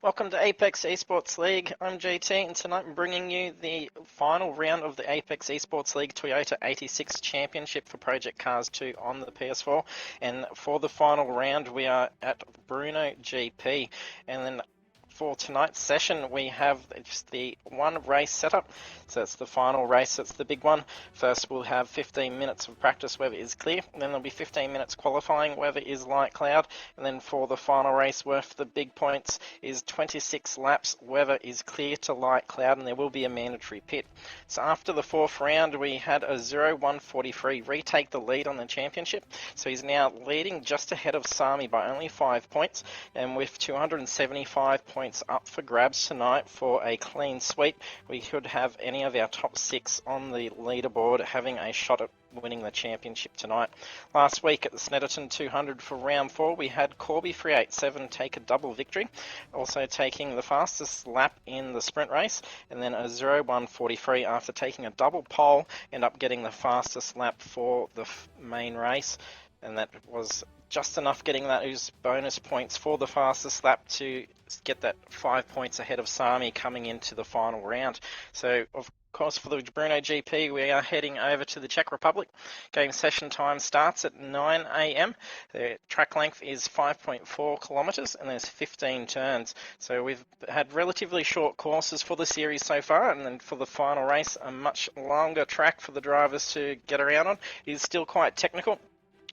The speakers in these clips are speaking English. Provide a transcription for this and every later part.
Welcome to Apex Esports League. I'm GT, and tonight I'm bringing you the final round of the Apex Esports League Toyota 86 Championship for Project Cars 2 on the PS4. And for the final round, we are at Brno GP. And then for tonight's session, we have just the one race setup. So it's the final race, it's the big one. First, we'll have 15 minutes of practice, weather is clear. Then there'll be 15 minutes qualifying, weather is light cloud. And then for the final race, worth the big points is 26 laps, weather is clear to light cloud, and there will be a mandatory pit. So after the fourth round, we had a 0-1-43 retake the lead on the championship. So he's now leading just ahead of Sami by only 5 points, and with 275 points up for grabs tonight for a clean sweep, we could have any of our top 6 on the leaderboard having a shot at winning the championship tonight. Last week at the Snetterton 200 for round 4, we had Corby 387 take a double victory, also taking the fastest lap in the sprint race, and then a 0-1-43 after taking a double pole, end up getting the fastest lap for the main race, and that was just enough getting those bonus points for the fastest lap to get that 5 points ahead of Sami coming into the final round. So of course, for the Brno GP, we are heading over to the Czech Republic. Game session time starts at 9 AM. The track length is 5.4 kilometres and there's 15 turns. So we've had relatively short courses for the series so far, and then for the final race, a much longer track for the drivers to get around on. It is still quite technical,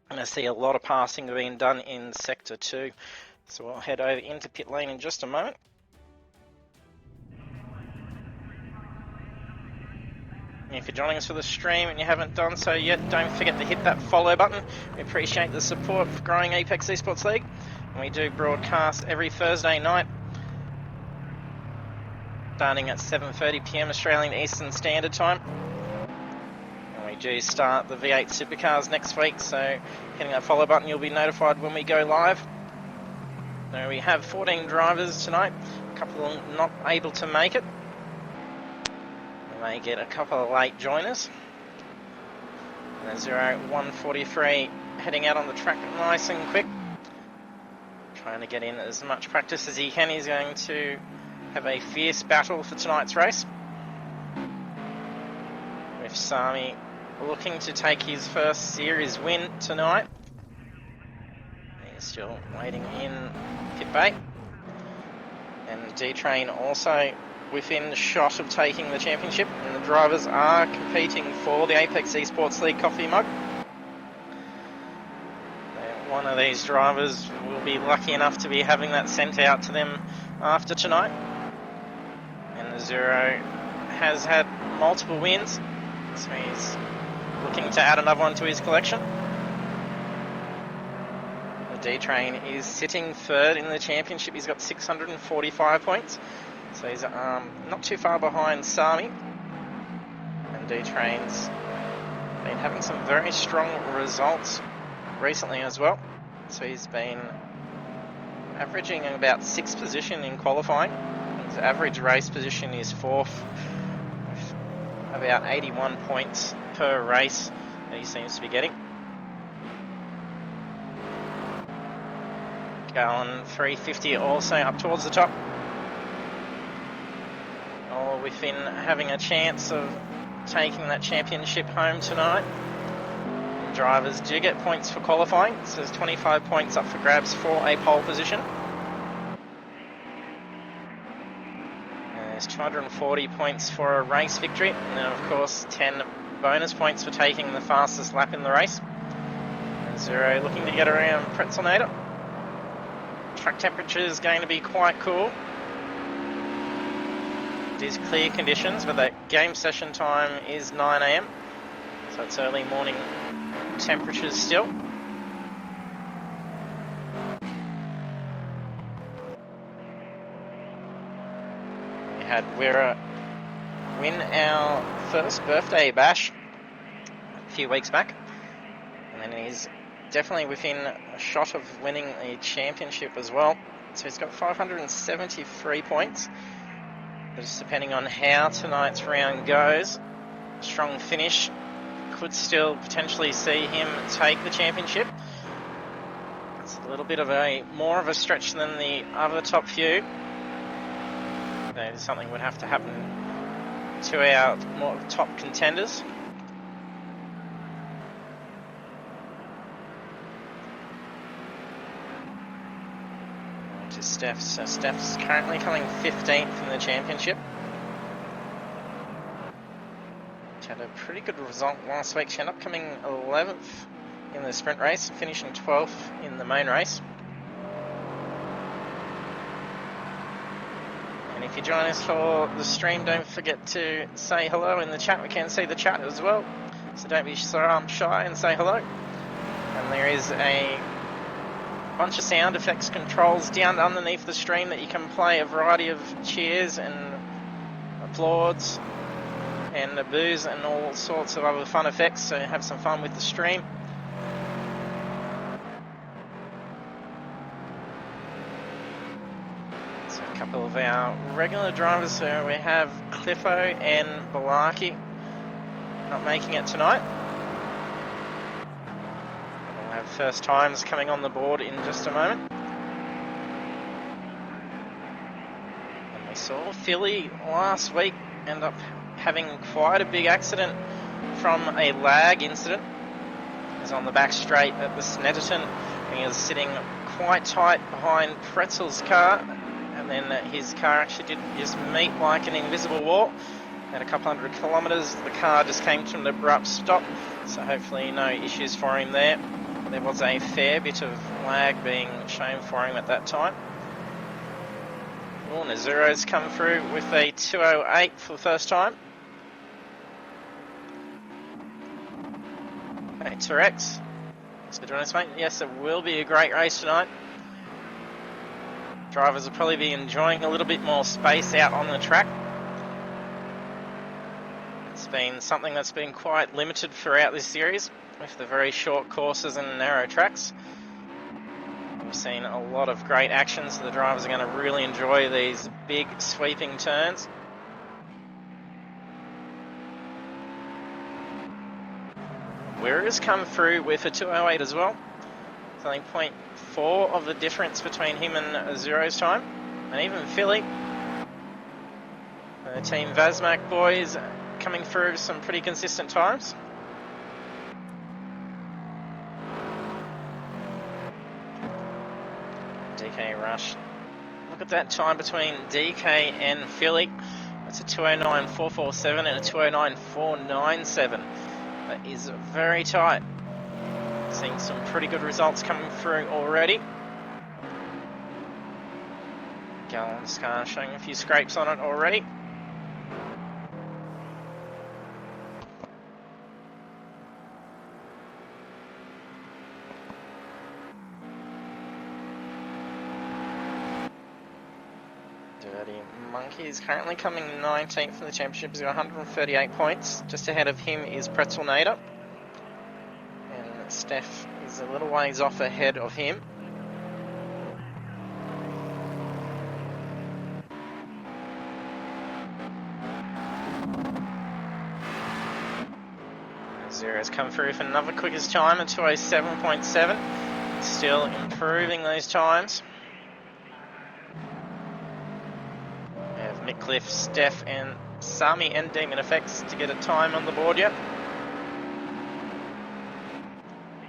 and I see a lot of passing being done in Sector 2. So we'll head over into pit lane in just a moment. If you're joining us for the stream and you haven't done so yet, don't forget to hit that follow button. We appreciate the support for growing Apex Esports League. And we do broadcast every Thursday night, starting at 7:30 PM Australian Eastern Standard Time. And we do start the V8 Supercars next week, so hitting that follow button, you'll be notified when we go live. Now we have 14 drivers tonight, a couple are not able to make it. May get a couple of late joiners. And a 0-1-43 heading out on the track nice and quick. Trying to get in as much practice as he can. He's going to have a fierce battle for tonight's race, with Sami looking to take his first series win tonight. He's still waiting in pit bay. And D-Train also within shot of taking the championship, and the drivers are competing for the Apex Esports League coffee mug. One of these drivers will be lucky enough to be having that sent out to them after tonight. And the Zero has had multiple wins, so he's looking to add another one to his collection. The D-Train is sitting third in the championship. He's got 645 points. So he's not too far behind Sami. And D-Train's been having some very strong results recently as well. So he's been averaging about 6th position in qualifying. His average race position is 4th, with about 81 points per race that he seems to be getting. Going 350 also up towards the top. Within having a chance of taking that championship home tonight. And drivers do get points for qualifying, so there's 25 points up for grabs for a pole position. And there's 240 points for a race victory, and then of course 10 bonus points for taking the fastest lap in the race. And Zero looking to get around Pretzelnator. Track temperature is going to be quite cool. It is clear conditions, but that game session time is 9 AM, so it's early morning temperatures still. We had Wera win our first birthday bash a few weeks back, and then he's definitely within a shot of winning the championship as well. So he's got 573 points. Just depending on how tonight's round goes, strong finish could still potentially see him take the championship. It's a little bit of more of a stretch than the other top few. maybe something would have to happen to our more top contenders. To Steph. So Steph's currently coming 15th in the championship. She had a pretty good result last week. She ended up coming 11th in the sprint race, finishing 12th in the main race. And if you join us for the stream, don't forget to say hello in the chat. We can see the chat as well, so don't be shy and say hello. And there is a bunch of sound effects controls down underneath the stream that you can play a variety of cheers and applauds and the boos and all sorts of other fun effects, so have some fun with the stream. So a couple of our regular drivers, so we have Cliffo and Balaki not making it tonight. We'll have first times coming on the board in just a moment. And we saw Philly last week end up having quite a big accident from a lag incident. He was on the back straight at the Snetterton, and he was sitting quite tight behind Pretzel's car, and then his car actually did just meet like an invisible wall. At a couple hundred kilometres, the car just came to an abrupt stop, so hopefully no issues for him there. There was a fair bit of lag being shown for him at that time. Oh, Nazuro's come through with a 2:08 for the first time. Okay, T-Rex, thanks for joining us, mate. Yes, it will be a great race tonight. Drivers will probably be enjoying a little bit more space out on the track. It's been something that's been quite limited throughout this series, with the very short courses and narrow tracks. We've seen a lot of great action, so the drivers are going to really enjoy these big sweeping turns. Weir's come through with a 2:08 as well. It's only 0.4 of the difference between him and Azuro's time. And even Philly, the Team Vazmak boys, coming through some pretty consistent times. DK Rush. Look at that time between DK and Philly. That's a 2:09.447 and a 2:09.497. That is very tight. Seeing some pretty good results coming through already. Gallen's car showing a few scrapes on it already. Dirty Monkey is currently coming 19th in the championship. He's got 138 points. Just ahead of him is Pretzel Nader. And Steph is a little ways off ahead of him. Zero's come through with another quickest time at 2:07.7. Still improving those times. Mick Cliff, Steph and Sami and Demon Effects to get a time on the board yet.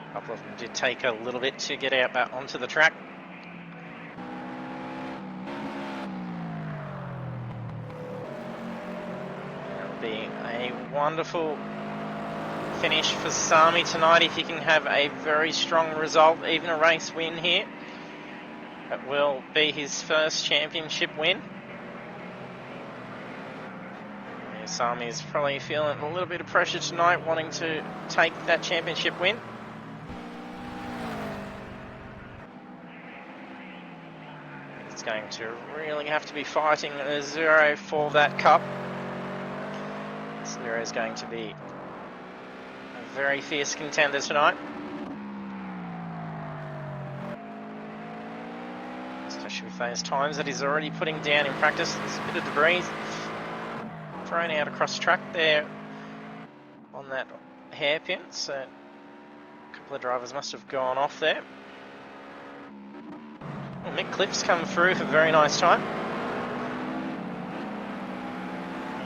A couple of them did take a little bit to get out back onto the track. It'll be a wonderful finish for Sami tonight if he can have a very strong result, even a race win here. That will be his first championship win. Sami is probably feeling a little bit of pressure tonight, wanting to take that championship win. He's going to really have to be fighting Azuro for that cup. Azuro is going to be a very fierce contender tonight. Especially with those times that he's already putting down in practice. There's a bit of debris thrown out across track there on that hairpin, so a couple of drivers must have gone off there. Well, Mick Cliff's come through for a very nice time.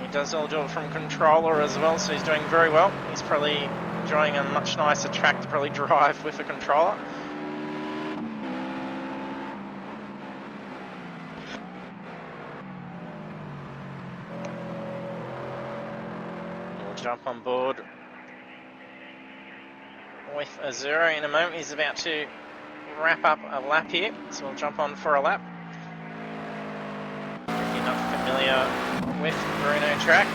He does all do it from controller as well, so he's doing very well. He's probably enjoying a much nicer track to probably drive with a controller. We'll jump on board with a 0 in a moment. He's about to wrap up a lap here, so we'll jump on for a lap. If you're not familiar with Brno track,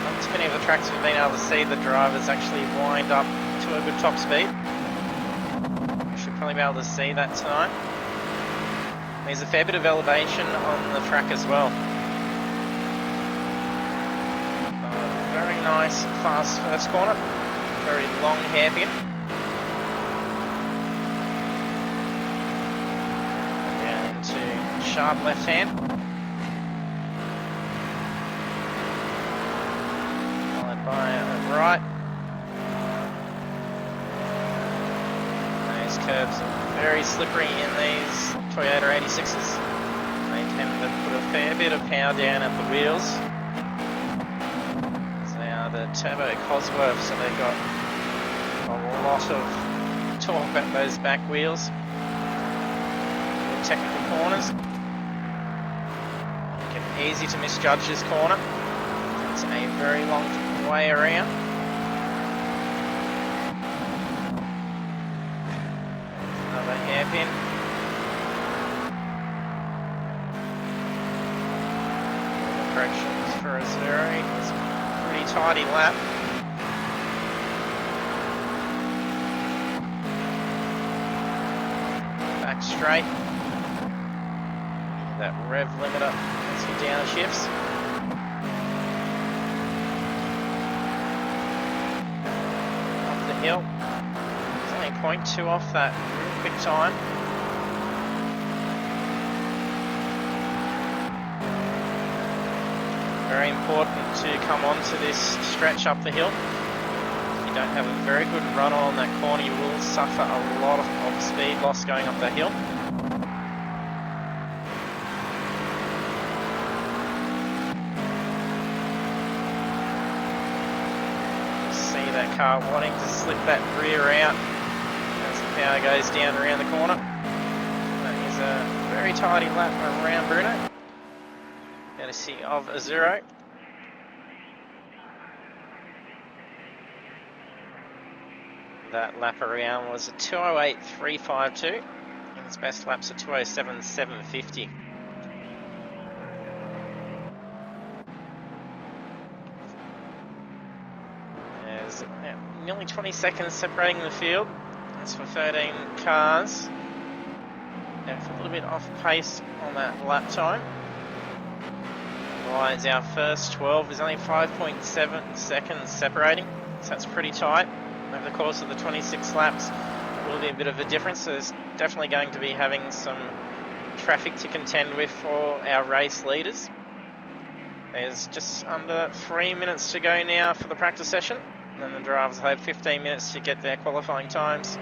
not too many of the tracks we've been able to see the drivers actually wind up to a good top speed. We should probably be able to see that tonight. There's a fair bit of elevation on the track as well. Very nice, fast first corner. Very long hairpin. Down into sharp left hand. Followed by a right. These curbs are very slippery in these Toyota 86s. They tend to put a fair bit of power down at the wheels. They are the Turbo Cosworth, so they've got a lot of torque at those back wheels. Technical corners. Easy to misjudge this corner. It's a very long way around. Another hairpin. Corrections for a 0. It's a pretty tidy lap. Back straight. That rev limiter as you downshifts. Up the hill. It's only 0.2 off that quick time. Very important to come onto this stretch up the hill. If you don't have a very good run on that corner, you will suffer a lot of speed loss going up that hill. See that car wanting to slip that rear out as the power goes down around the corner. That is a very tidy lap around Brno. Courtesy of a 0. That lap around was a 208.352, and his best lap's a 207.750. There's nearly 20 seconds separating the field. That's for 13 cars. It's a little bit off pace on that lap time. Otherwise, our first 12 is only 5.7 seconds separating, so that's pretty tight. Over the course of the 26 laps, it will be a bit of a difference. So there's definitely going to be having some traffic to contend with for our race leaders. There's just under 3 minutes to go now for the practice session, and then the drivers will have 15 minutes to get their qualifying times.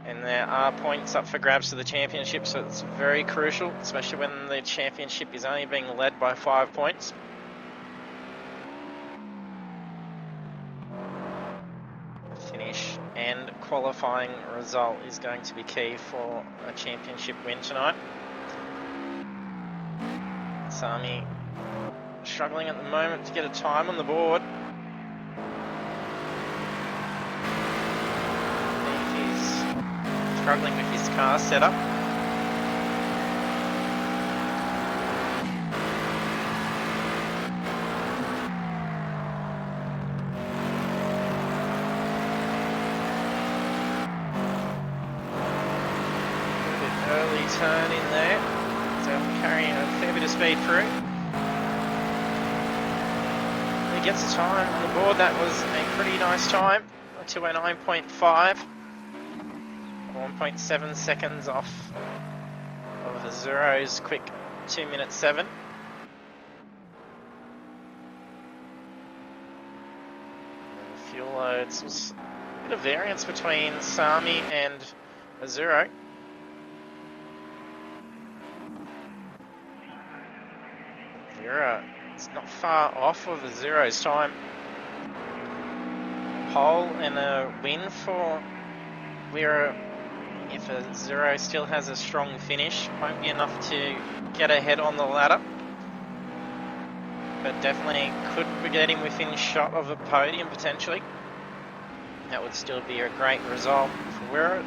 And there are points up for grabs for the championship, so it's very crucial, especially when the championship is only being led by 5 points. Finish and qualifying result is going to be key for a championship win tonight. Sami struggling at the moment to get a time on the board. Struggling with his car setup. A bit early turn in there, so I'm carrying a fair bit of speed through. He gets a time on the board. That was a pretty nice time, a 209.5. 1.7 seconds off of the 0's quick 2:07. And the fuel loads was Bit of variance between Sami and Azuro. Vera is not far off of Azuro's time. Pole and a win for Vera. If Azuro still has a strong finish, won't be enough to get ahead on the ladder. But definitely could be getting within shot of a podium potentially. That would still be a great result for Vera.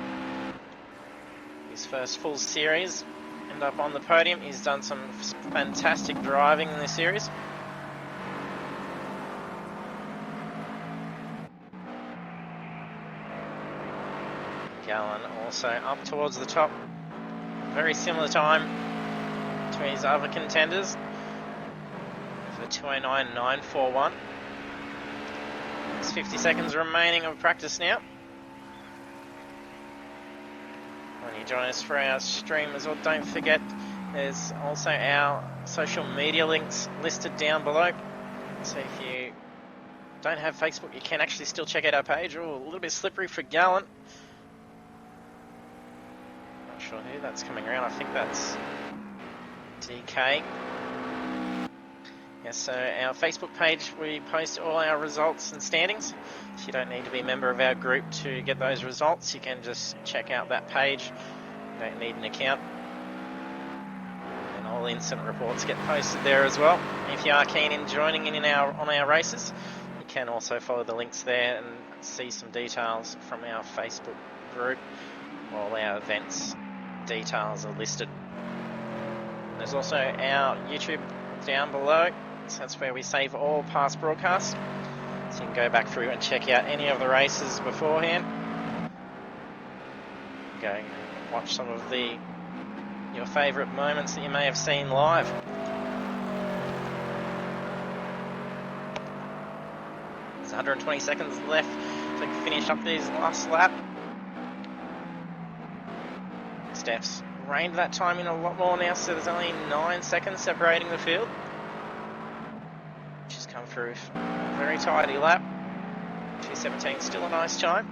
His first full series, end up on the podium. He's done some fantastic driving in this series. Gallen also up towards the top. Very similar time to his other contenders. For 209.941. There's 50 seconds remaining of practice now. When you join us for our stream as well, don't forget there's also our social media links listed down below. So if you don't have Facebook, you can actually still check out our page. Oh, a little bit slippery for Gallen. Not sure who that's coming around. I think that's DK. Yeah, so our Facebook page, we post all our results and standings. So you don't need to be a member of our group to get those results. You can just check out that page. You don't need an account. And all incident reports get posted there as well. If you are keen in joining in on our races, you can also follow the links there and see some details from our Facebook group. All our events details are listed. There's also our YouTube down below. So that's where we save all past broadcasts. So you can go back through and check out any of the races beforehand. Go and watch some of your favourite moments that you may have seen live. There's 120 seconds left to finish up this last lap. Steph's reined that time in a lot more now, so there's only 9 seconds separating the field. She's come through a very tidy lap. 2:17, still a nice time.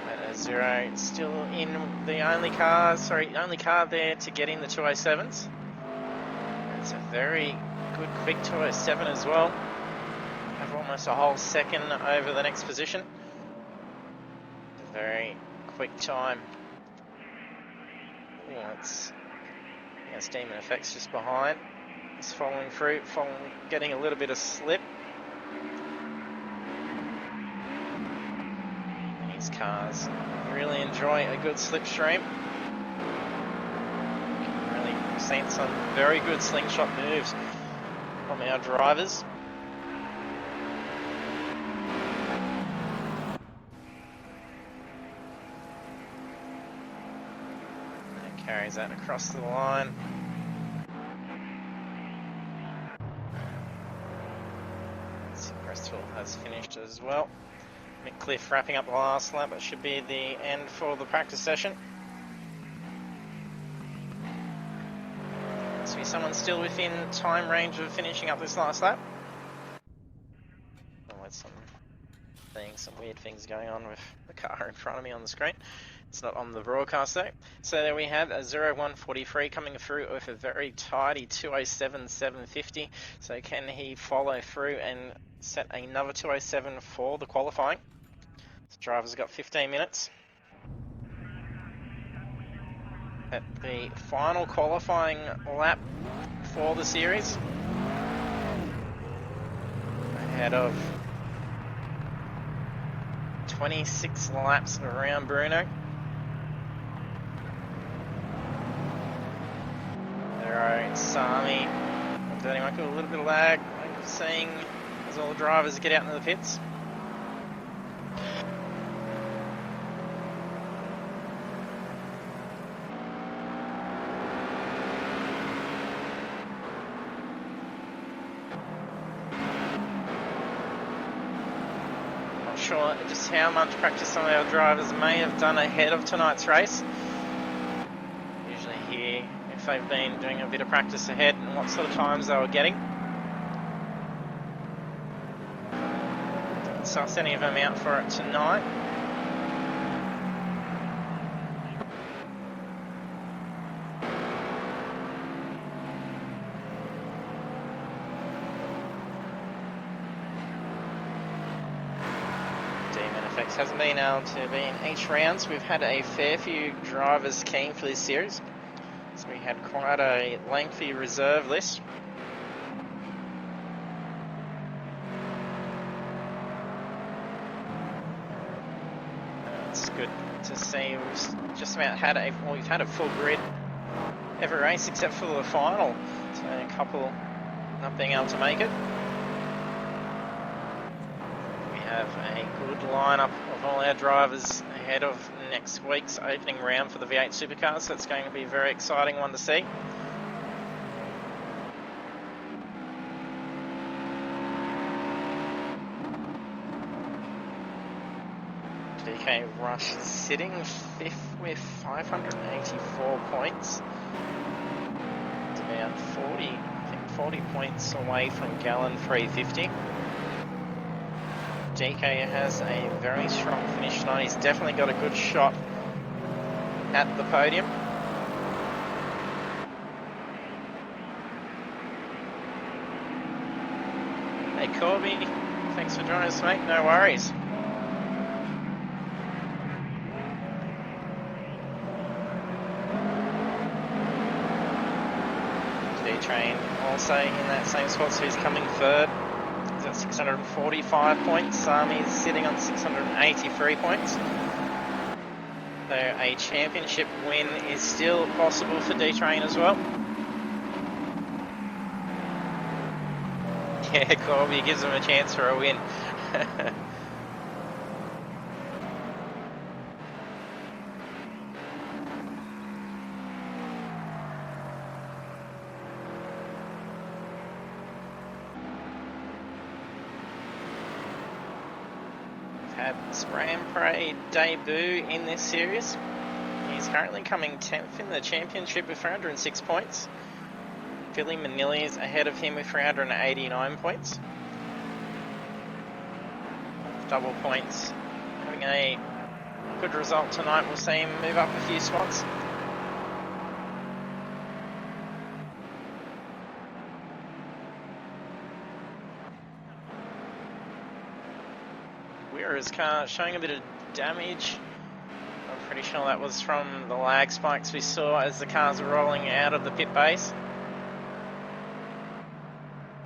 And Zero still in the only car there to get in the 207s. It's a very good quick 207 as well. Have almost a whole second over the next position. A very quick time. Yeah, it's Demon Effects just behind. He's following through, getting a little bit of slip. These cars really enjoy a good slipstream. Really seen some very good slingshot moves from our drivers. Carries that across the line. Crestwell has finished as well. Midcliffe wrapping up the last lap. It should be the end for the practice session. Must be someone still within time range of finishing up this last lap. Oh, seeing some weird things going on with the car in front of me on the screen. It's not on the broadcast though. So there we have a 0143 coming through with a very tidy 207.750. So can he follow through and set another 207 for the qualifying? So drivers got 15 minutes. At the final qualifying lap for the series. Ahead of 26 laps around Brno. Sami, Danny Michael, a little bit of lag. I'm seeing as all the drivers get out into the pits. Not sure just how much practice some of our drivers may have done ahead of tonight's race. Usually here, if they've been doing a bit of practice ahead and what sort of times they were getting. suss any of them out for it tonight. Hasn't been able to be in each round, so we've had a fair few drivers keen for this series. So we had quite a lengthy reserve list. It's good to see we've just about had we've had a full grid every race except for the final. So a couple not being able to make it. Have a good lineup of all our drivers ahead of next week's opening round for the V8 Supercars, so it's going to be a very exciting one to see. DK Rush sitting 5th with 584 points. It's about 40 points away from Gallon 350. DK has a very strong finish tonight. He's definitely got a good shot at the podium. Hey Corby, thanks for joining us, mate. No worries. D-Train also in that same spot, so he's coming third. He's at 645 points. Sami's sitting on 683 points. So a championship win is still possible for D-Train as well. Yeah, Corby gives him a chance for a win. Spray and Pray debut in this series. He's currently coming 10th in the championship with 306 points. Philly Manili is ahead of him with 389 points. Double points. Having a good result tonight, we'll see him move up a few spots. His car showing a bit of damage. I'm pretty sure that was from the lag spikes we saw as the cars were rolling out of the pit base.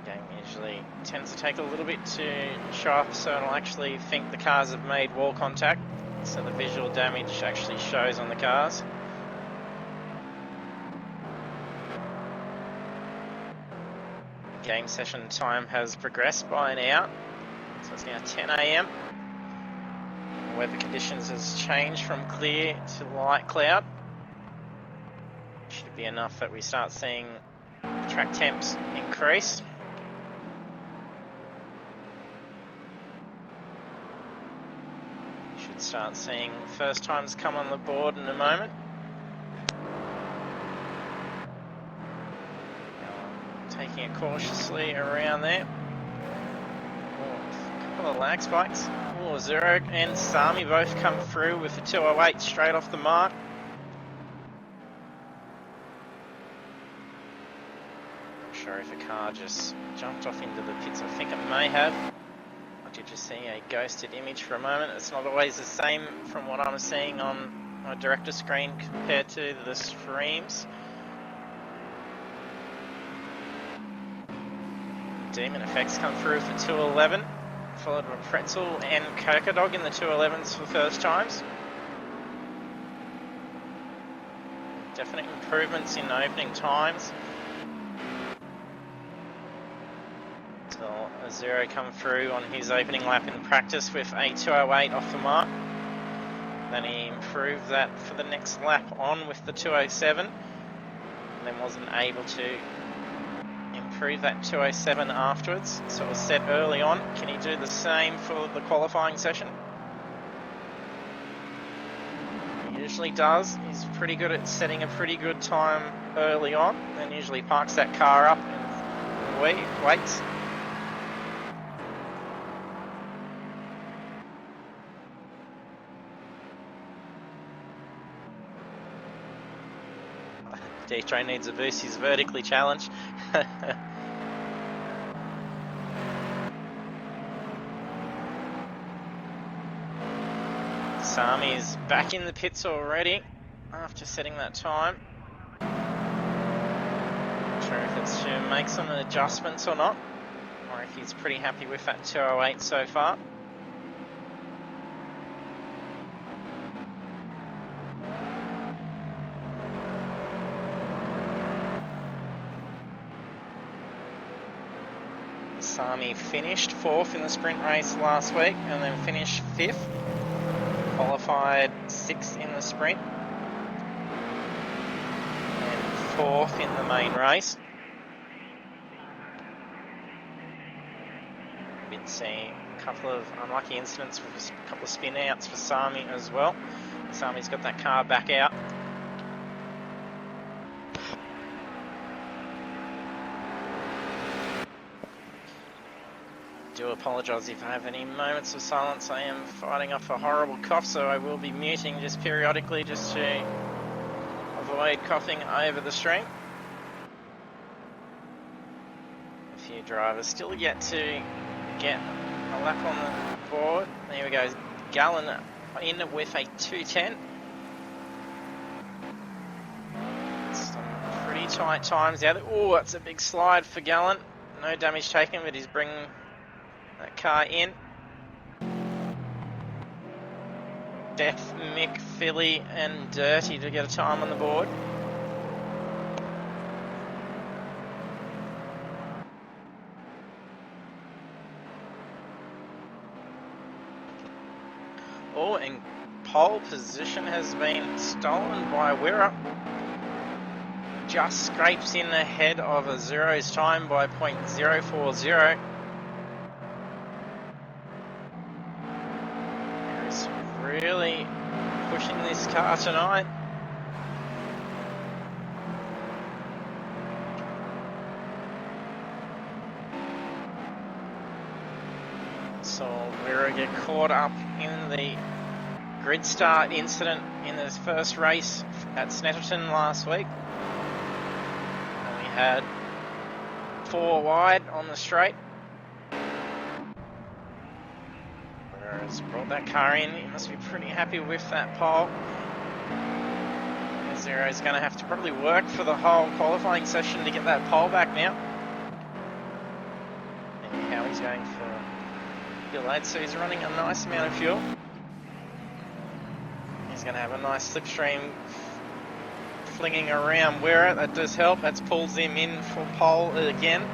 Game usually tends to take a little bit to show up, so it'll actually think the cars have made wall contact, so the visual damage actually shows on the cars. Game session time has progressed by an hour, so it's now 10 AM. Weather conditions has changed from clear to light cloud. Should be enough that we start seeing track temps increase. Should start seeing first times come on the board in a moment. Taking it cautiously around there. A couple of lag spikes. Zero and Sami both come through with the 208 straight off the mark. Not sure if a car just jumped off into the pits. I think it may have. I did just see a ghosted image for a moment. It's not always the same from what I'm seeing on my director screen compared to the streams. Demon Effects come through for 211. Followed by Pretzel and Coca Dog in the 211s for first times. Definite improvements in opening times. So a Zero come through on his opening lap in practice with a 208 off the mark. Then he improved that for the next lap on with the 207. And then wasn't able to improve that 207 afterwards, so it was set early on. Can he do the same for the qualifying session? He usually does. He's pretty good at setting a pretty good time early on, then usually parks that car up and, waits. D-Train needs a boost, he's vertically challenged. Sami is back in the pits already after setting that time. Not sure if it's to make some adjustments or not, or if he's pretty happy with that 2:08 so far. Sami finished 4th in the sprint race last week and then finished 5th. Qualified 6th in the sprint and 4th in the main race. Been seeing a couple of unlucky incidents with a couple of spin outs for Sami as well. Sami's got that car back out. I do apologise if I have any moments of silence. I am fighting off a horrible cough, so I will be muting just periodically just to avoid coughing over the stream. A few drivers still yet to get a lap on the board. There we go, Gallen in with a 2:10. Some pretty tight times out there. Oh, that's a big slide for Gallen. No damage taken, but he's bringing that car in. Death, Mick, Philly and Dirty to get a time on the board. Oh, and pole position has been stolen by Wirra. Just scrapes in ahead of a Zero's time by 0.040. Really pushing this car tonight. So Wirra get caught up in the grid start incident in this first race at Snetterton last week. And we had 4 wide on the straight. Has brought that car in. He must be pretty happy with that pole. Zero's going to have to probably work for the whole qualifying session to get that pole back now. And how he's going for fuel aid, so he's running a nice amount of fuel. He's going to have a nice slipstream flinging around Wirra. That does help. That pulls him in for pole again.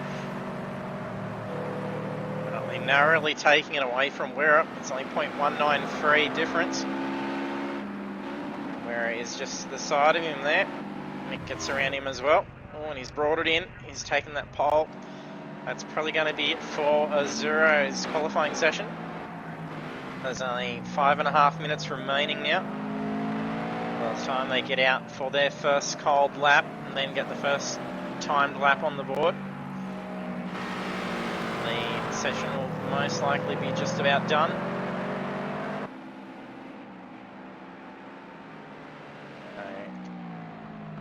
Narrowly taking it away from Wirra. It's only 0.193 difference. Wirra is just the side of him there. Mick gets around him as well. Oh, and he's brought it in. He's taken that pole. That's probably going to be it for a Zero's qualifying session. There's only 5.5 minutes remaining now. By the time they get out for their first cold lap and then get the first timed lap on the board. The session will most likely be just about done.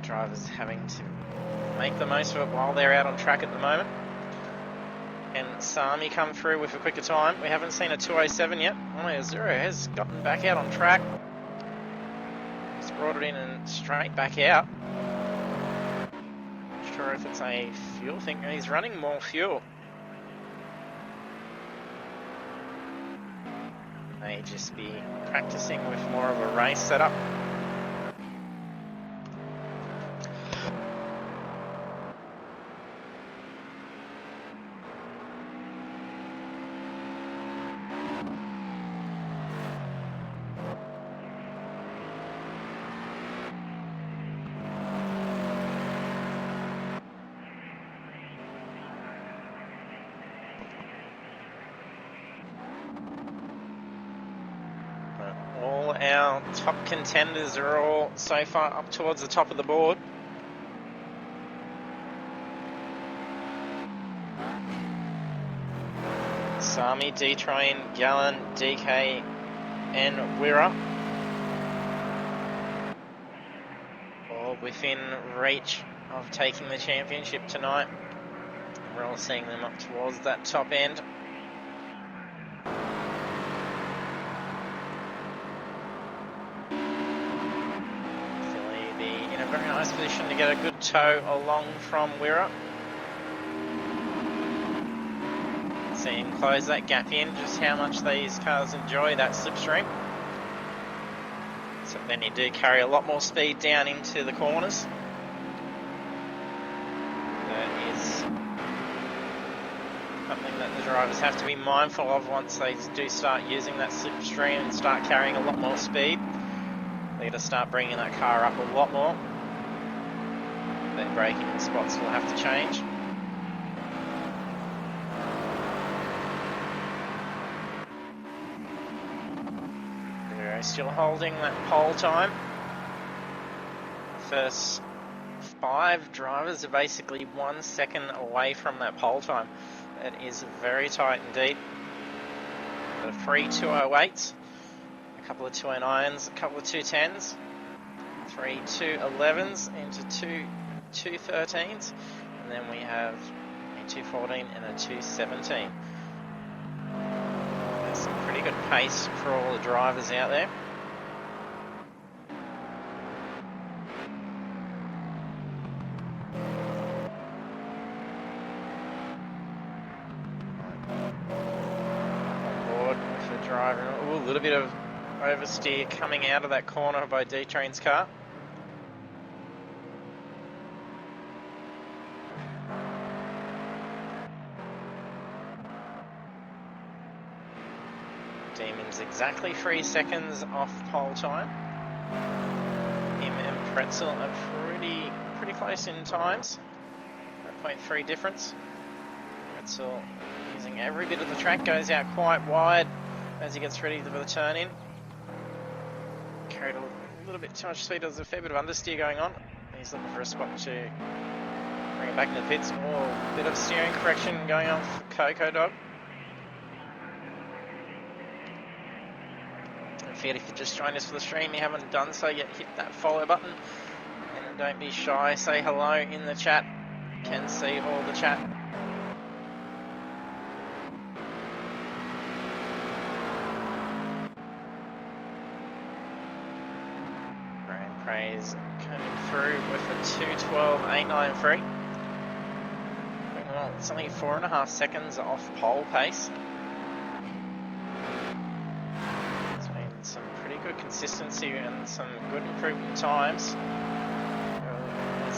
Drivers having to make the most of it while they're out on track at the moment. And Sami come through with a quicker time. We haven't seen a 2:07 yet. Oh, Zero has gotten back out on track. He's brought it in and straight back out. Not sure if it's a fuel thing. He's running more fuel. May just be practicing with more of a race setup. Our top contenders are all so far up towards the top of the board. Sami, D-Train, Gallen, DK and Wirra. All within reach of taking the championship tonight. We're all seeing them up towards that top end. Philly be in a very nice position to get a good tow along from Wirra. See him close that gap in, just how much these cars enjoy that slipstream. So then you do carry a lot more speed down into the corners. That is something that the drivers have to be mindful of once they do start using that slipstream and start carrying a lot more speed. They're going to start bringing that car up a lot more. Their braking spots will have to change. Still holding that pole time. First 5 drivers are basically 1 second away from that pole time. It is very tight indeed. Got 3 208s, a couple of 209s, a couple of 210s, 3 211s into 2 213s, and then we have a 214 and a 217. Some pretty good pace for all the drivers out there. On board with the driver. Ooh, a little bit of oversteer coming out of that corner by D-Train's car. Demon's exactly 3 seconds off pole time. Him and Pretzel are pretty close in times. 0.3 difference. Pretzel using every bit of the track, goes out quite wide as he gets ready for the turn in. Carried a little bit too much speed, there's a fair bit of understeer going on. He's looking for a spot to bring it back in the pits. Oh, a bit of steering correction going on for Coco Dog. If you just joined us for the stream, you haven't done so yet, hit that follow button and don't be shy, say hello in the chat. Can see all the chat. Grand Praise coming through with a 2:12.893. Well, it's only 4.5 seconds off pole pace. Some pretty good consistency and some good improvement times.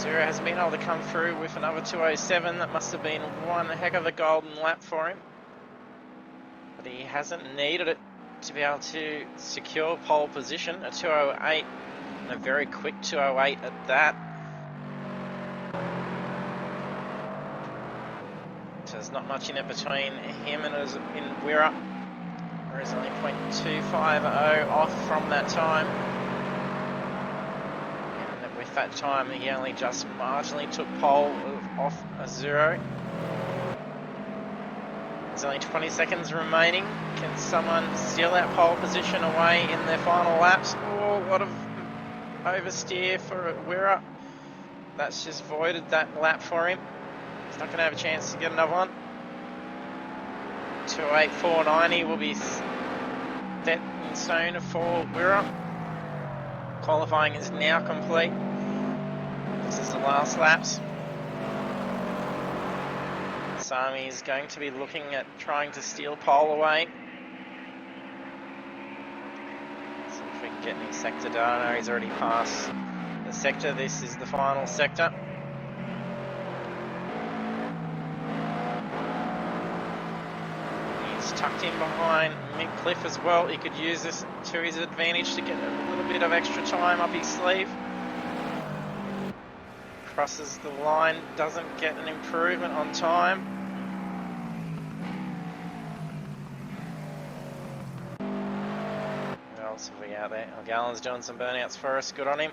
Zero hasn't been able to come through with another 2:07. That must have been one heck of a golden lap for him. But he hasn't needed it to be able to secure pole position. A 2:08 and a very quick 2:08 at that. So there's not much in it between him and in Wirra. There's only 0.250 off from that time. And with that time, he only just marginally took pole off a 0. There's only 20 seconds remaining. Can someone steal that pole position away in their final laps? Oh, a lot of oversteer for Wirra. That's just voided that lap for him. He's not going to have a chance to get another one. 2:08.490 will be set in stone for Wirra. Qualifying is now complete. This is the last laps. Sami is going to be looking at trying to steal pole away. So if we can get any sector data, he's already passed the sector. This is the final sector. Tucked in behind Mick Cliff as well. He could use this to his advantage to get a little bit of extra time up his sleeve. Crosses the line, doesn't get an improvement on time. What else have we out there? Gallen's doing some burnouts for us, good on him.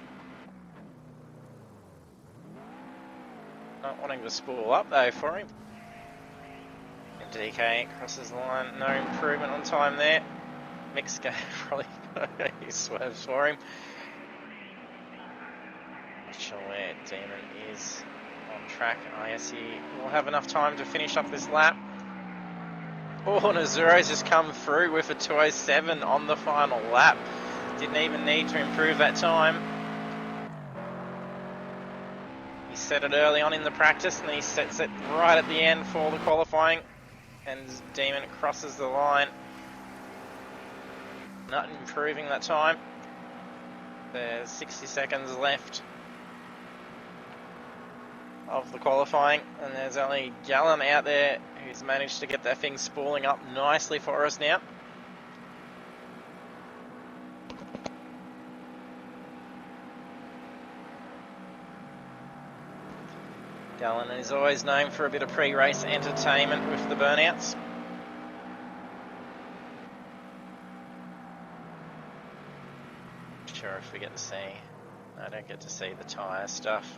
Not wanting to spool up though for him. DK crosses the line, no improvement on time there. Mick's probably he swerves for him. Not sure where Demon is on track. I guess he will have enough time to finish up this lap. Oh, and Azuro's just come through with a 2:07 on the final lap. Didn't even need to improve that time. He set it early on in the practice, and he sets it right at the end for the qualifying. And Demon crosses the line. Not improving that time. There's 60 seconds left of the qualifying, and there's only Gallon out there who's managed to get that thing spooling up nicely for us now. Gallon is always known for a bit of pre-race entertainment with the burnouts. Not sure if we get to see, I don't get to see the tyre stuff.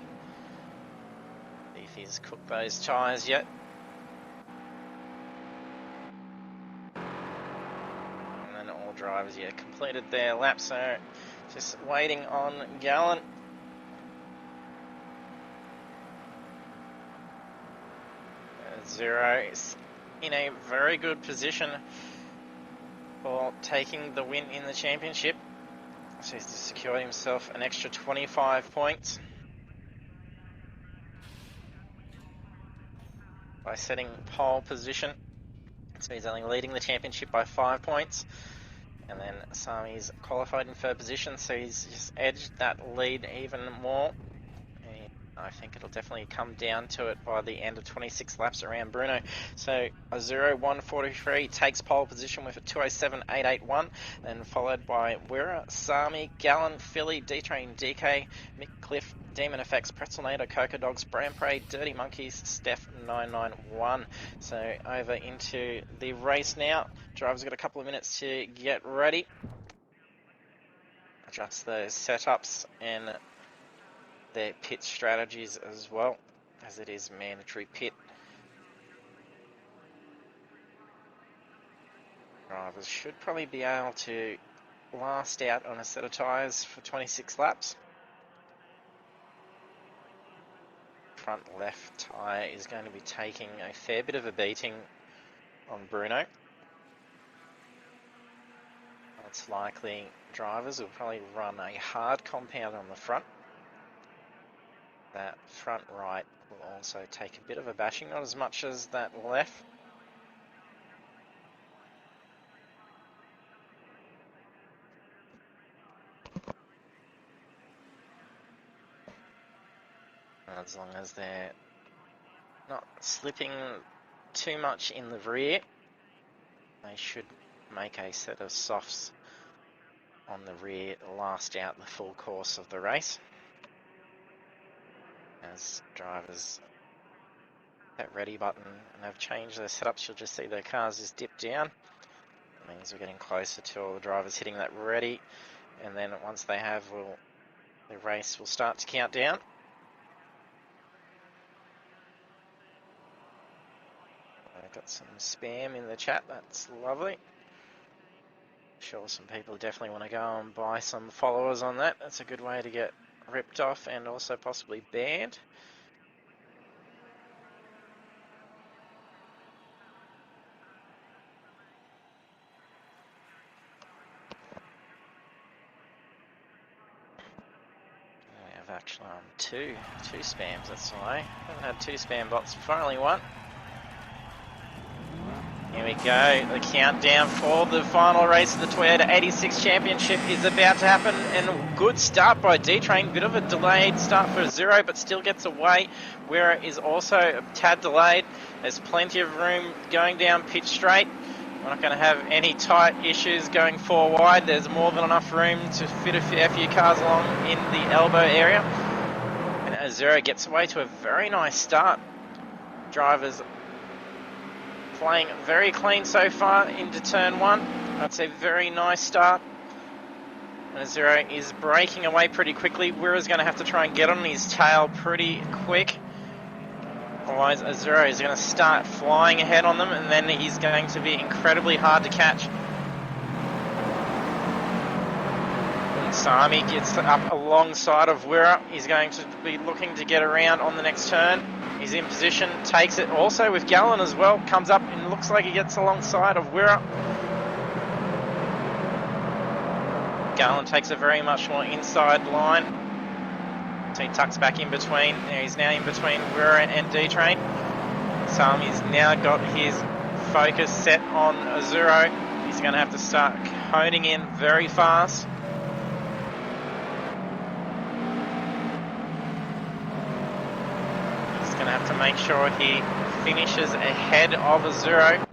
If he's cooked those tyres yet. And then all drivers, yeah, completed their lap, so just waiting on Gallon. Zero is in a very good position for taking the win in the championship. So he's secured himself an extra 25 points by setting pole position. So he's only leading the championship by 5 points. And then Sami's qualified in third position, so he's just edged that lead even more. And I think it'll definitely come down to it by the end of 26 laps around Brno. So Azuro 143 takes pole position with a 2:07.881, then followed by Wira, Sami, Gallon, Philly, D-Train, DK, Mick Cliff, Demon Effects, Pretzelnator, Coca Dogs, Bramprey, Dirty Monkeys, Steph 991. So over into the race now. Drivers got a couple of minutes to get ready. Adjust those setups and their pit strategies as well, as it is mandatory pit. Drivers should probably be able to last out on a set of tyres for 26 laps. Front left tyre is going to be taking a fair bit of a beating on Brno. It's likely drivers will probably run a hard compound on the front. That front right will also take a bit of a bashing, not as much as that left. As long as they're not slipping too much in the rear, they should make a set of softs on the rear last out the full course of the race. As drivers that ready button and have changed their setups, you'll just see their cars just dip down. It means we're getting closer to all the drivers hitting that ready, and then once they have, the race will start to count down. I've got some spam in the chat, that's lovely. Sure, some people definitely want to go and buy some followers on that. That's a good way to get ripped off and also possibly banned. We have actually two spams, that's why. Haven't had two spam bots before, only one. Here we go, the countdown for the final race of the Toyota 86 Championship is about to happen, and a good start by D-Train, bit of a delayed start for Zero, but still gets away, where it is also a tad delayed. There's plenty of room going down pitch straight. We're not going to have any tight issues going four wide. There's more than enough room to fit a few cars along in the elbow area. And Zero gets away to a very nice start. Drivers playing very clean so far into turn one. That's a very nice start. And Zero is breaking away pretty quickly. Wira's going to have to try and get on his tail pretty quick. Otherwise, Azuro is going to start flying ahead on them, and then he's going to be incredibly hard to catch. Wouldn't Sami gets up alongside of Wirra. He's going to be looking to get around on the next turn. He's in position, takes it also with Gallen as well. Comes up and looks like he gets alongside of Wirra. Gallen takes a very much more inside line. So he tucks back in between. He's now in between Wirra and D-Train. Sami's now got his focus set on Azuro. He's going to have to start honing in very fast. He's going to have to make sure he finishes ahead of Azuro.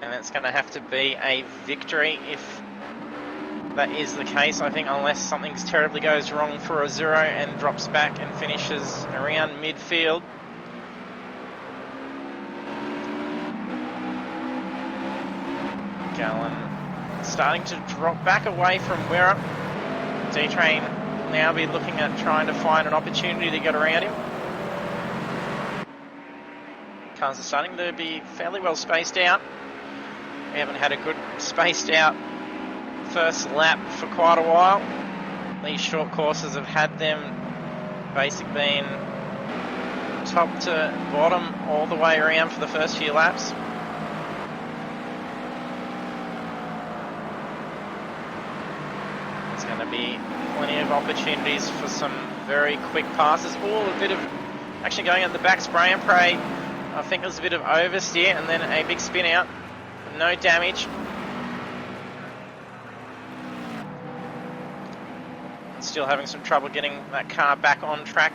And that's going to have to be a victory if that is the case, I think, unless something terribly goes wrong for Azuro and drops back and finishes around midfield. Gallen starting to drop back away from Wirra. D-Train will now be looking at trying to find an opportunity to get around him. Cars are starting to be fairly well spaced out. We haven't had a good spaced out first lap for quite a while. These short courses have had them basically being top to bottom all the way around for the first few laps. There's going to be plenty of opportunities for some very quick passes. Oh, a bit of actually going at the back, spray and pray. I think there's a bit of oversteer and then a big spin out. No damage. Still having some trouble getting that car back on track.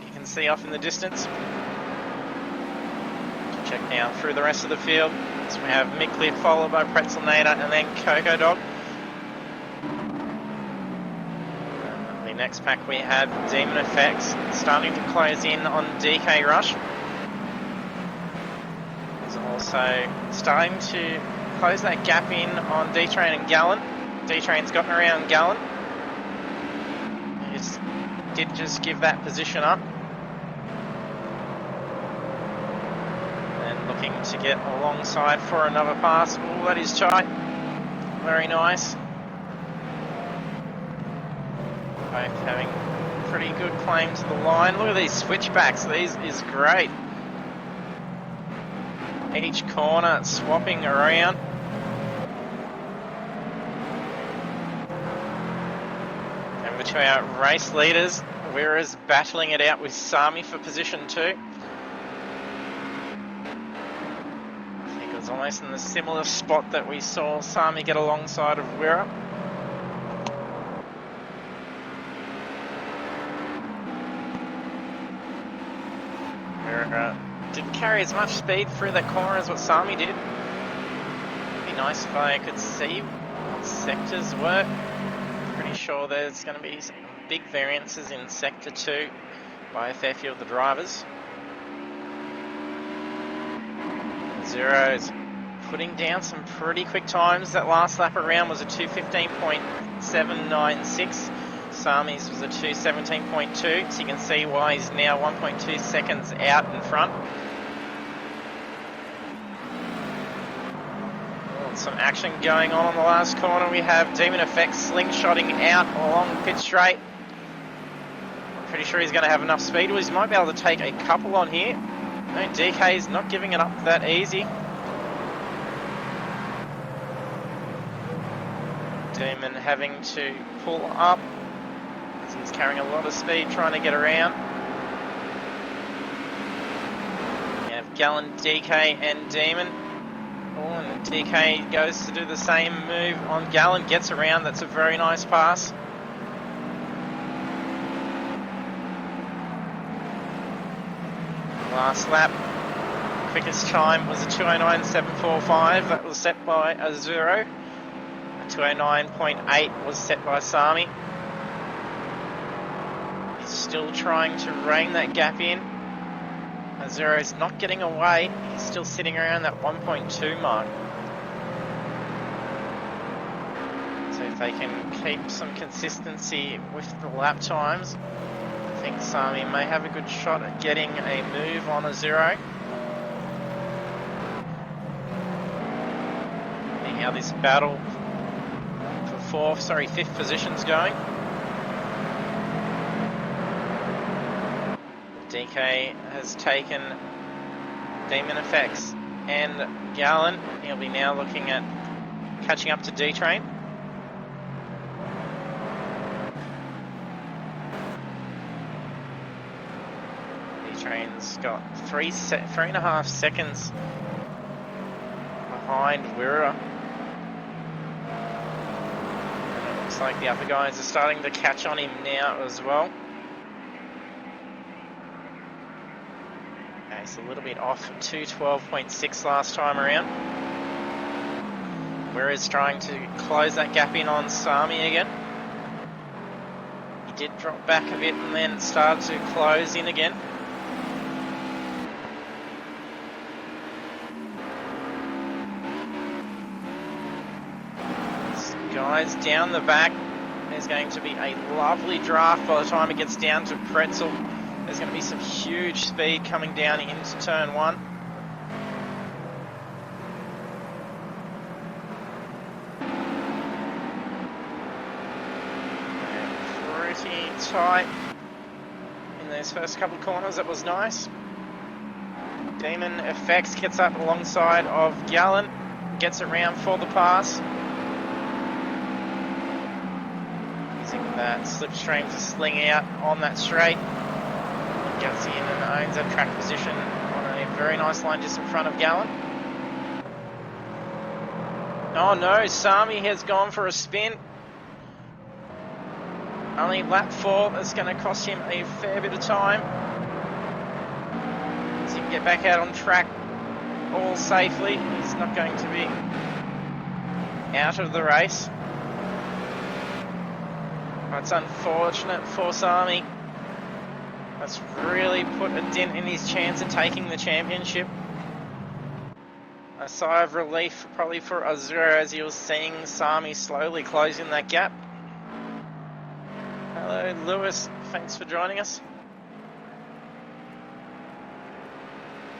You can see off in the distance. Check now through the rest of the field. So we have Mick followed by Pretzelnator and then Coco Dog. The next pack we have Demon Effects starting to close in on DK Rush. He's also starting to close that gap in on D-Train and Gallen. D-Train's gotten around Gallen. Did just give that position up. And looking to get alongside for another pass. Oh, that is tight. Very nice. Both having pretty good claim to the line. Look at these switchbacks. These is great. Each corner swapping around. To our race leaders, Wirra's battling it out with Sami for position 2. I think it was almost in the similar spot that we saw Sami get alongside of Wirra. Wirra didn't carry as much speed through that corner as what Sami did. It'd be nice if I could see what sectors were. Pretty sure there's going to be some big variances in Sector 2 by a fair few of the drivers. Zero's putting down some pretty quick times. That last lap around was a 2:15.796. Sami's was a 2:17.2, so you can see why he's now 1.2 seconds out in front. Some action going on the last corner. We have Demon Effects slingshotting out along pit straight. I'm pretty sure he's going to have enough speed. Well, he might be able to take a couple on here. No, DK's not giving it up that easy. Demon having to pull up as he's carrying a lot of speed trying to get around. We have Gallen, DK and Demon. Oh, and DK goes to do the same move on Gallen, gets around. That's a very nice pass. Last lap, quickest time was a 2:09.745. That was set by Azuro. A 2:09.8 was set by Sami. He's still trying to rein that gap in. Azuro's not getting away. He's still sitting around that 1.2 mark. So if they can keep some consistency with the lap times, I think Sami may have a good shot at getting a move on Azuro. See how this battle for fifth position's going. DK has taken Demon Effects and Gallon. He'll be now looking at catching up to D-Train. D-Train's got 3.5 seconds behind Wirra. And it looks like the other guys are starting to catch on him now as well. Okay, so a little bit off, 2:12.6 last time around. Wirra's trying to close that gap in on Sami again. He did drop back a bit and then started to close in again. Guys down the back, there's going to be a lovely draft by the time it gets down to Pretzel. There's going to be some huge speed coming down into turn one. Pretty tight in those first couple of corners. That was nice. Demon Effects gets up alongside of Gallon, gets it round for the pass. That slipstream to sling out on that straight. Gets in and owns that track position on a very nice line just in front of Gallon. Oh no, Sami has gone for a spin. Only lap 4, that's going to cost him a fair bit of time. So he can get back out on track all safely. He's not going to be out of the race. That's unfortunate for Sami. That's really put a dent in his chance of taking the championship. A sigh of relief probably for Azura as he was seeing Sami slowly closing that gap. Hello Lewis, thanks for joining us.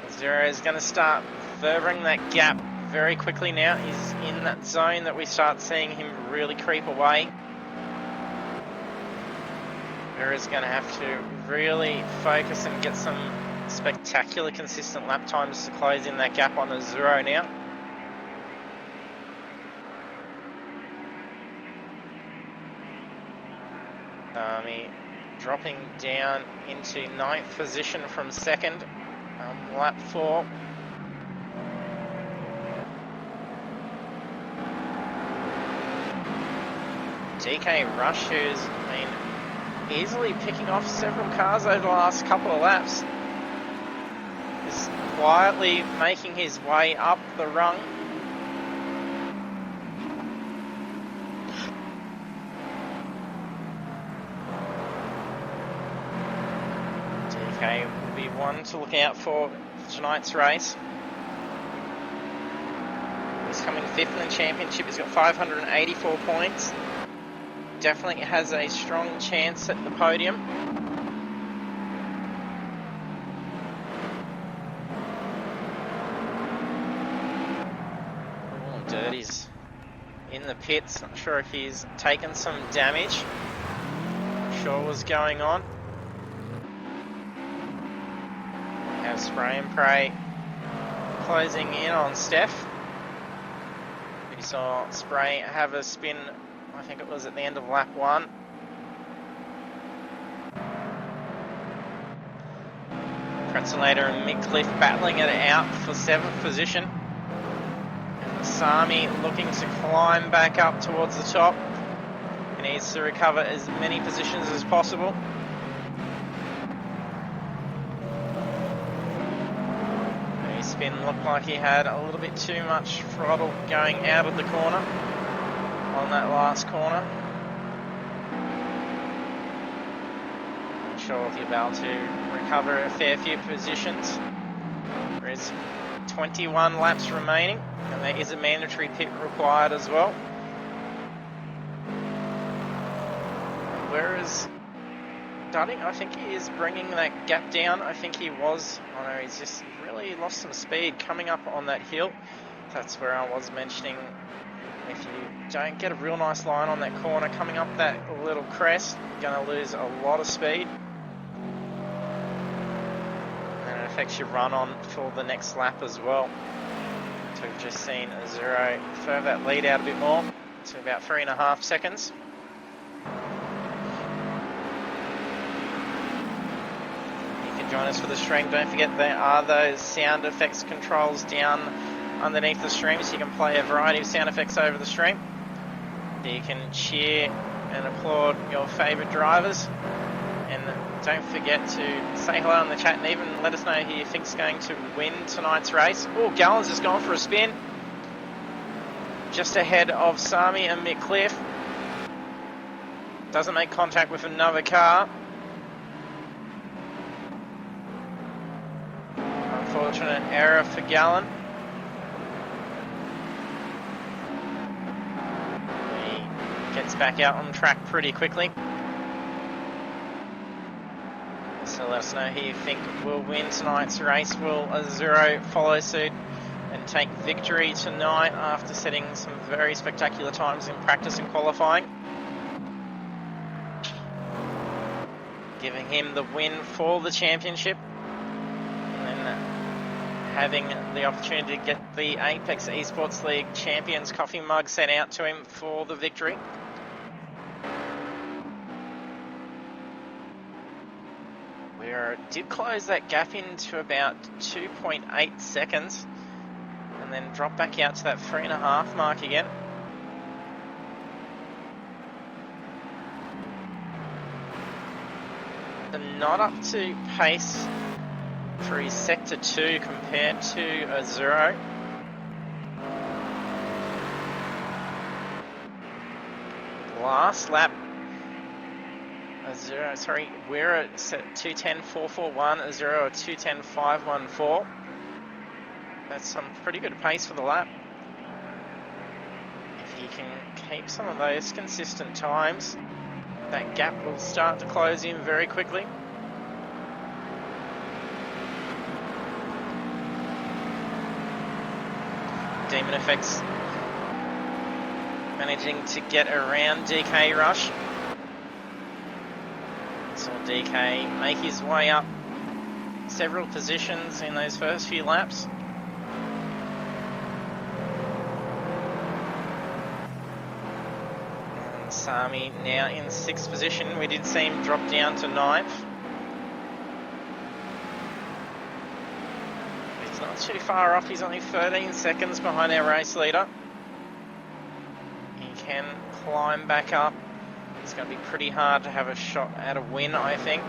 Azura is going to start furthering that gap very quickly now. He's in that zone that we start seeing him really creep away. Is going to have to really focus and get some spectacular consistent lap times to close in that gap on the 0 now. Sami dropping down into 9th position from 2nd, lap 4. DK Rush, who's easily picking off several cars over the last couple of laps. Is quietly making his way up the rung. DK will be one to look out for tonight's race. He's coming 5th in the championship. He's got 584 points. Definitely has a strong chance at the podium. Oh, Dirty's in the pits. Not sure if he's taken some damage. Not sure what's going on. We have Spray and Pray closing in on Steph. We saw Spray have a spin, I think it was at the end of lap 1. Pretzelator and Mick Cliff battling it out for 7th position. And Sami looking to climb back up towards the top. He needs to recover as many positions as possible. His spin looked like he had a little bit too much throttle going out of the corner on that last corner. Not sure if you'll be able to recover a fair few positions. There is 21 laps remaining, and there is a mandatory pit required as well. Whereas Dudding, I think he is bringing that gap down. I think he was, I know he's just really lost some speed coming up on that hill. That's where I was mentioning, if you don't get a real nice line on that corner. Coming up that little crest, going to lose a lot of speed. And it affects your run on for the next lap as well. So we've just seen a zero further that lead out a bit more to about 3.5 seconds. Join us for the stream. Don't forget there are those sound effects controls down underneath the stream, so you can play a variety of sound effects over the stream. You can cheer and applaud your favourite drivers, and don't forget to say hello in the chat and even let us know who you think's going to win tonight's race. Oh, Gallon's just gone for a spin, just ahead of Sami and Mick Cliff. Doesn't make contact with another car. Unfortunate error for Gallon. He gets back out on track pretty quickly. So let us know who you think will win tonight's race. Will a zero follow suit and take victory tonight after setting some very spectacular times in practice and qualifying? Giving him the win for the championship. And then having the opportunity to get the Apex Esports League Champions coffee mug sent out to him for the victory. We did close that gap into about 2.8 seconds and then drop back out to that 3.5 mark again. And not up to pace for his sector 2 compared to a zero. Last lap, a zero, sorry, we're at 2:10.441, a zero at 2:10.514. That's some pretty good pace for the lap. If he can keep some of those consistent times, that gap will start to close in very quickly. Demon Effects managing to get around DK Rush. Saw DK make his way up several positions in those first few laps. And Sami now in 6th position. We did see him drop down to 9th. Not too far off, he's only 13 seconds behind our race leader. He can climb back up. It's going to be pretty hard to have a shot at a win, I think.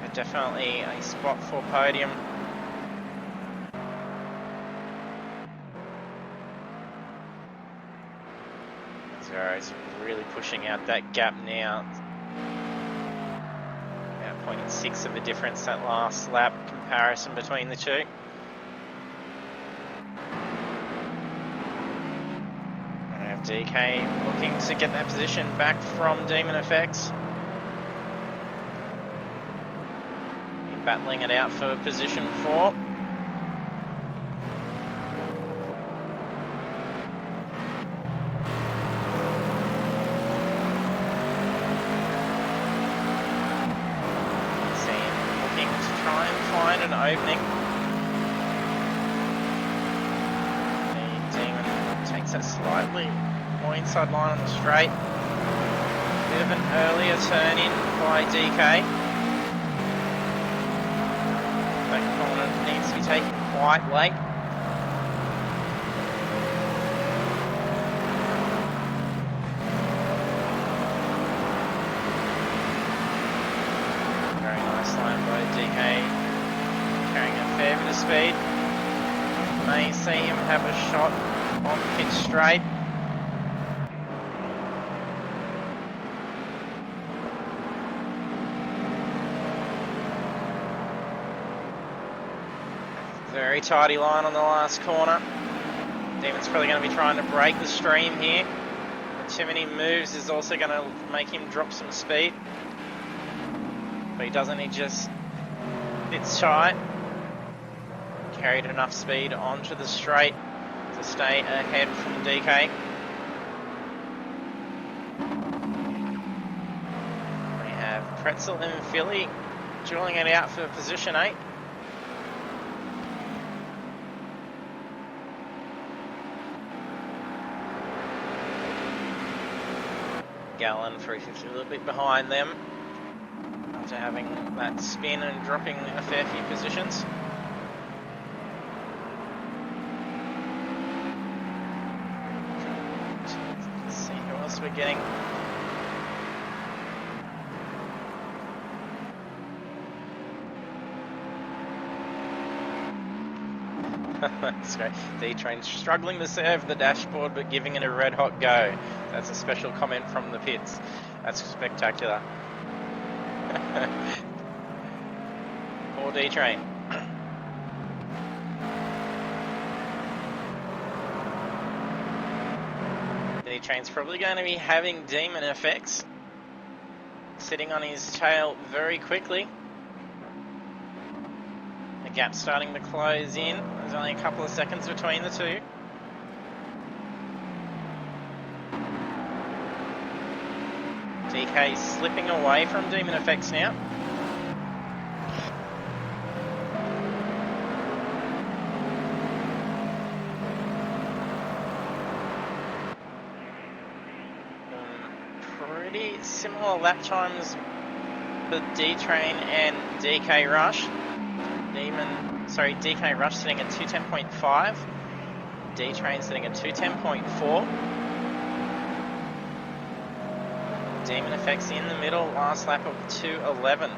But definitely a spot for podium. Zero's really pushing out that gap now. About 0.6 of a difference that last lap comparison between the two. DK looking to get that position back from Demon Effects. Battling it out for position 4. See him looking to try and find an opening. The Demon takes that slightly more inside line on the straight. Bit of an earlier turn in by DK. That corner needs to be taken quite late. Very nice line by DK. Carrying a fair bit of speed. May see him have a shot on pit straight. Very tidy line on the last corner. Demon's probably going to be trying to break the stream here. Too many moves is also going to make him drop some speed. But he doesn't, he just sits tight. Carried enough speed onto the straight to stay ahead from DK. Pretzel and Philly dueling it out for position 8. Gallon 350 a little bit behind them after having that spin and dropping a fair few positions. Let's see who else we're getting. That's great. D-Train struggling to serve the dashboard but giving it a red hot go. That's a special comment from the pits. That's spectacular. Poor D-Train. D-Train's probably going to be having demon effects sitting on his tail very quickly. The gap's starting to close in. There's only a couple of seconds between the two. DK slipping away from Demon Effects now. Pretty similar lap times for D-Train and DK Rush. DK Rush sitting at 2:10.5. D-Train sitting at 2:10.4. Demon Effects in the middle, last lap of 2:11.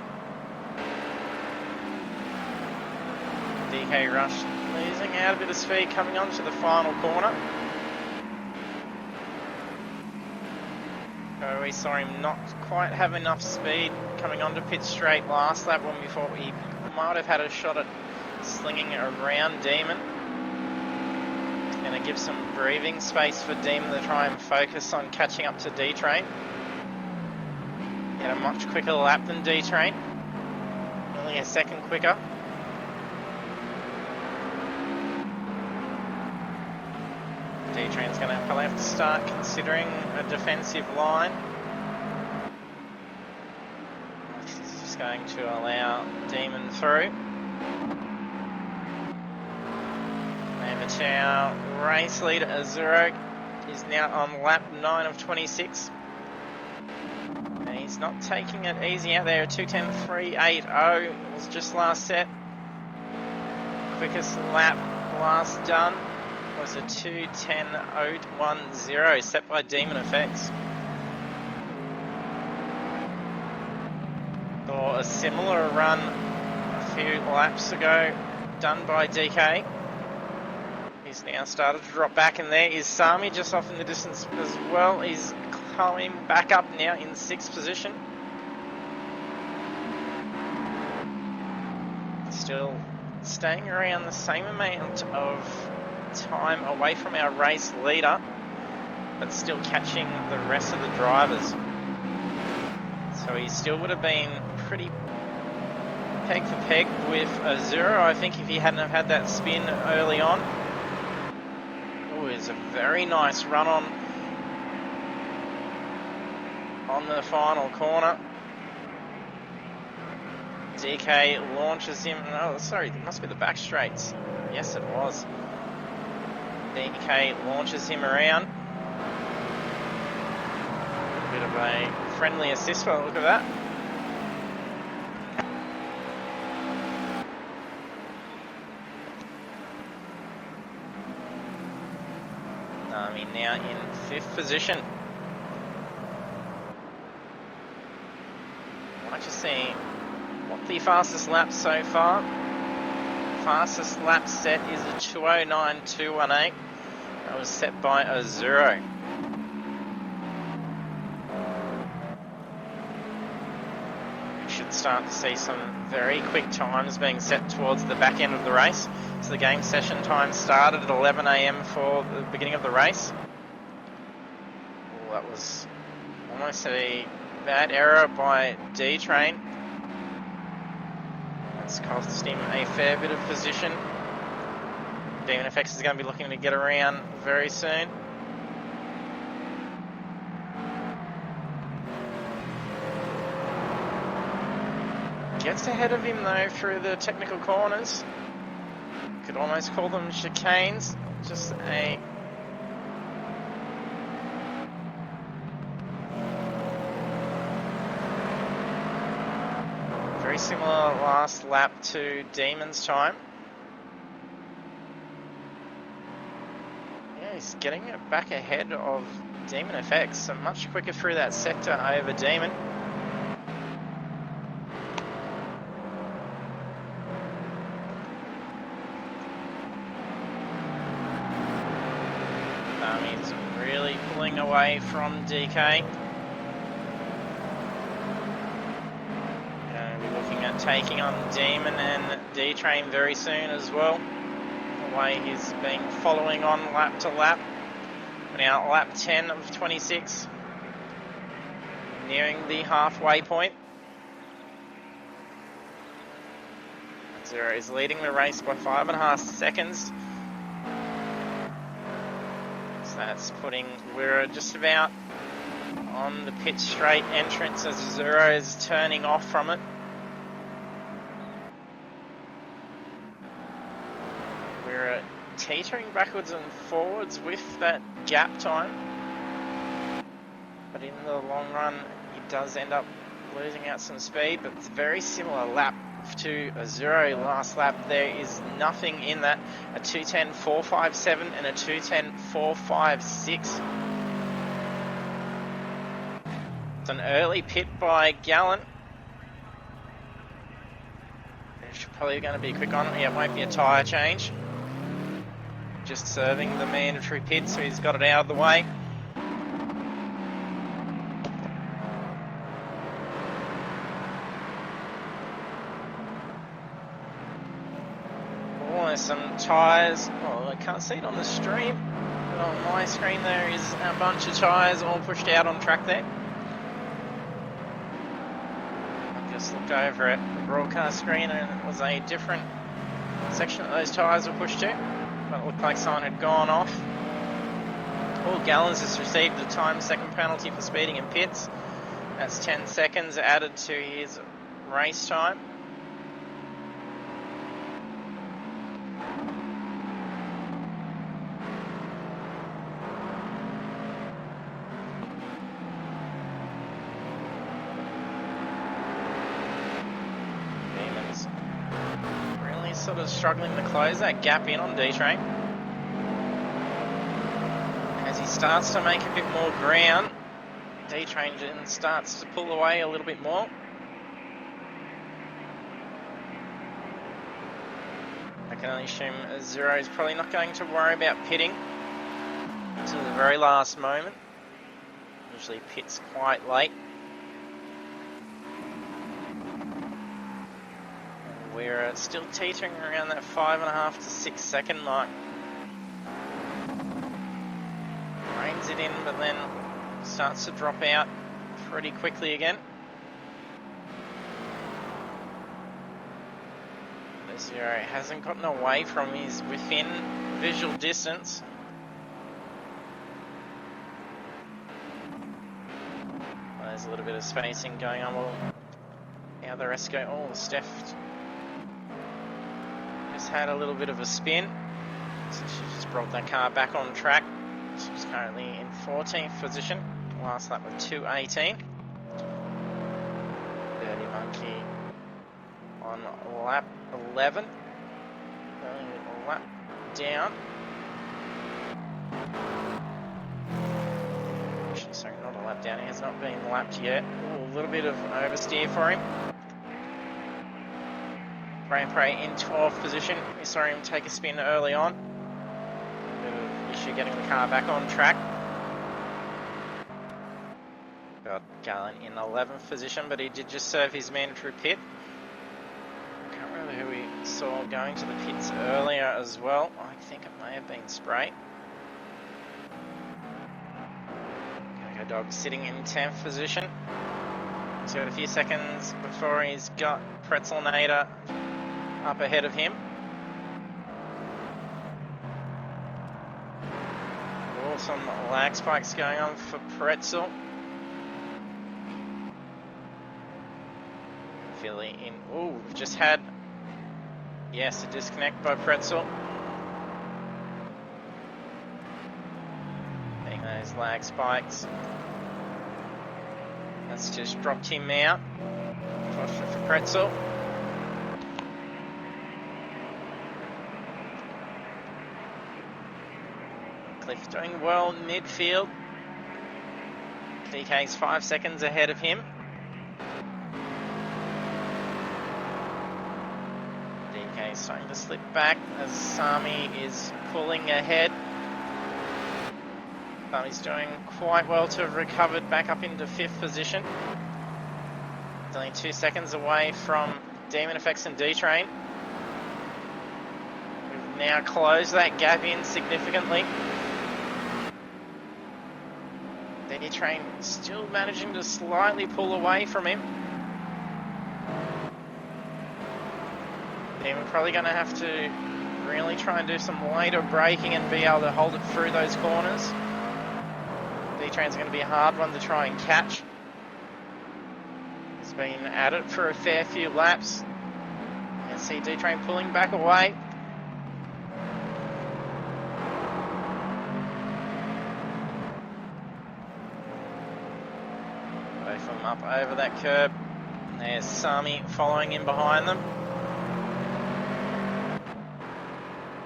DK Rush losing out a bit of speed coming onto the final corner. We saw him not quite have enough speed coming onto pit straight last lap when we thought he might have had a shot at slinging around Demon. Going to give some breathing space for Demon to try and focus on catching up to D-Train. Get a much quicker lap than D-Train. Only a second quicker. D-Train's going to probably have to start considering a defensive line. He's just going to allow Demon through. Matau, race leader Azuro, is now on lap 9 of 26. And he's not taking it easy out there. 2:10.380 was just last set. Quickest lap last done was a 2:10.010 set by Demon Effects. Or a similar run a few laps ago done by DK. He's now started to drop back, and there is Sami just off in the distance as well. He's coming back up now in 6th position. Still staying around the same amount of time away from our race leader, but still catching the rest of the drivers. So he still would have been pretty peg for peg with Azuro, I think, if he hadn't have had that spin early on. Oh, it's a very nice run on the final corner. DK launches him. Oh, sorry, it must be the back straights. Yes, it was. DK launches him around. A bit of a friendly assist by the look of that. Nami now in 5th position. I'd like to see what the fastest lap so far. Fastest lap set is a 2:09.218. That was set by Azuro. We should start to see some very quick times being set towards the back end of the race. So the game session time started at 11 AM for the beginning of the race. Oh, that was almost a bad error by D-Train. That's cost him a fair bit of position. Demon Effects is going to be looking to get around very soon. Gets ahead of him though through the technical corners. Could almost call them chicanes. Just a very similar last lap to Demon's time. Yeah, he's getting it back ahead of Demon FX, so much quicker through that sector over Demon. He's really pulling away from DK. Going to be looking at taking on Demon and D-Train very soon as well. The way he's been following on lap to lap. We're now at lap 10 of 26. Nearing the halfway point. Zero is leading the race by 5.5 seconds. So that's putting Wira just about on the pit straight entrance as Zero is turning off from it. We're teetering backwards and forwards with that gap time. But in the long run, he does end up losing out some speed, but it's a very similar lap to a Zero last lap. There is nothing in that. A 2:10.457 and a 2:10.456. It's an early pit by Gallant. It's probably going to be quick on it. Yeah, it won't be a tyre change. Just serving the mandatory pit, so he's got it out of the way. There's some tyres. Oh, I can't see it on the stream, but on my screen there is a bunch of tyres all pushed out on track there. I just looked over at the broadcast screen and it was a different section that those tyres were pushed to, but it looked like someone had gone off. Paul Gallons has received a time-second penalty for speeding in pits. That's 10 seconds added to his race time. Sort of struggling to close that gap in on D-Train. As he starts to make a bit more ground, D-Train starts to pull away a little bit more. I can only assume Zero is probably not going to worry about pitting until the very last moment. Usually pits quite late. We're still teetering around that 5.5 to 6 second mark. Reins it in, but then starts to drop out pretty quickly again. Zero hasn't gotten away from his within visual distance. There's a little bit of spacing going on. Well, how the rest go. Oh, Steph had a little bit of a spin, so she just brought that car back on track. She's currently in 14th position, last lap with 2:18. Dirty Monkey on lap 11, only a lap down. Actually, sorry, not a lap down, he has not been lapped yet. Ooh, a little bit of oversteer for him. Prey in 12th position. We saw him take a spin early on. A bit of issue getting the car back on track. Got Gallant in 11th position, but he did just serve his mandatory pit. Can't remember who we saw going to the pits earlier as well. I think it may have been Spray. Go Dog sitting in 10th position. He's got a few seconds before he's got Pretzelnator up ahead of him. Oh, some lag spikes going on for Pretzel. Philly in. Ooh, we've just had, yes, a disconnect by Pretzel. Being those lag spikes. That's just dropped him out. Fortunate for Pretzel. Cliff doing well in midfield. DK's 5 seconds ahead of him. DK is starting to slip back as Sami is pulling ahead. Sami's doing quite well to have recovered back up into 5th position. He's only 2 seconds away from Demon Effects and D-Train. We've now closed that gap in significantly. D-Train still managing to slightly pull away from him. Demon probably going to have to really try and do some later braking and be able to hold it through those corners. D-Train's going to be a hard one to try and catch. He's been at it for a fair few laps. You can see D-Train pulling back away. Both of them up over that curb. There's Sami following in behind them.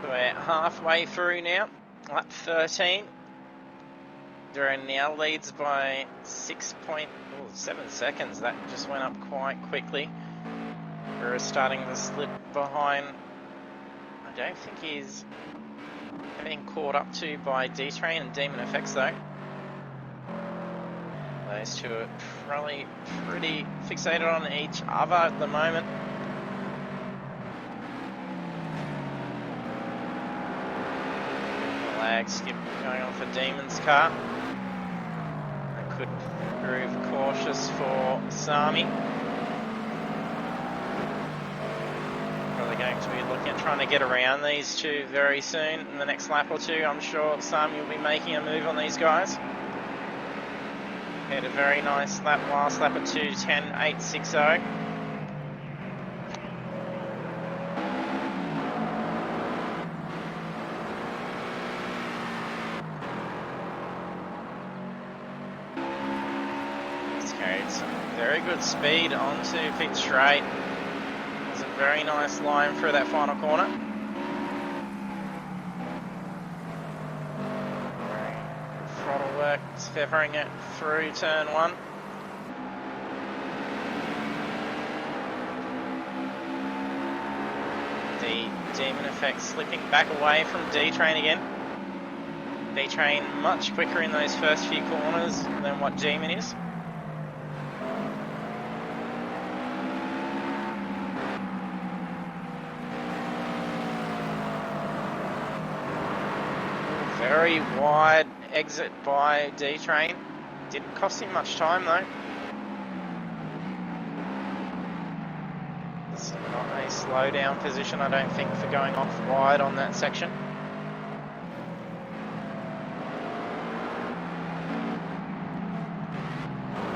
We're halfway through now, lap 13. Duran now leads by 6.7 seconds. That just went up quite quickly. We're starting to slip behind. I don't think he's being caught up to by D-Train and Demon Effects though. Those two are probably pretty fixated on each other at the moment. Lag skip going on for Demon's car. That could prove cautious for Sami. Probably going to be looking at trying to get around these two very soon. In the next lap or two, I'm sure Sami will be making a move on these guys. Had a very nice lap, last lap at 2:10.860. Very good speed onto pit straight. It was a very nice line through that final corner. Throttle work, feathering it through turn 1. The Demon Effect slipping back away from D-Train again. D-Train much quicker in those first few corners than what Demon is. Very wide exit by D-Train. Didn't cost him much time though. It's not a slow down position, I don't think, for going off wide on that section.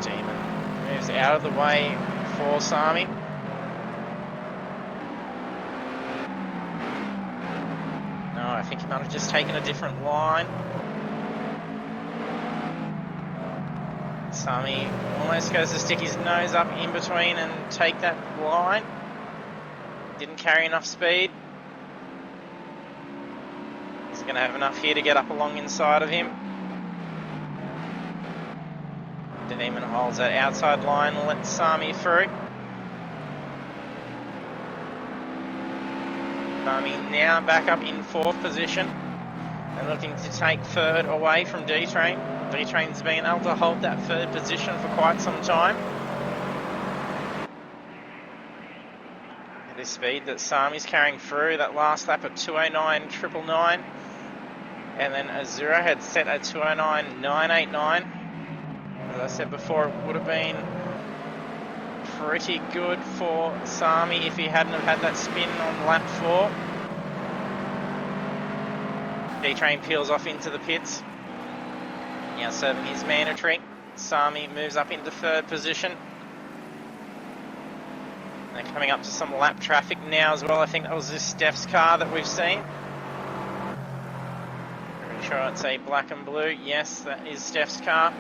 Demon moves out of the way for Sami. I think he might have just taken a different line. Sami almost goes to stick his nose up in between and take that line. Didn't carry enough speed. He's going to have enough here to get up along inside of him. Demon holds that outside line and lets Sami through. Sami now back up in 4th position and looking to take 3rd away from D-Train. D-Train's been able to hold that 3rd position for quite some time. The speed that Sami's carrying through, that last lap at 2:09.999, and then Azura had set at 2:09.989. As I said before, it would have been pretty good for Sami if he hadn't have had that spin on lap 4. D-Train peels off into the pits. Now serving his mandatory. Sami moves up into 3rd position. they're coming up to some lap traffic now as well. I think that was this Steph's car that we've seen. Pretty sure it's a black and blue. Yes, that is Steph's car.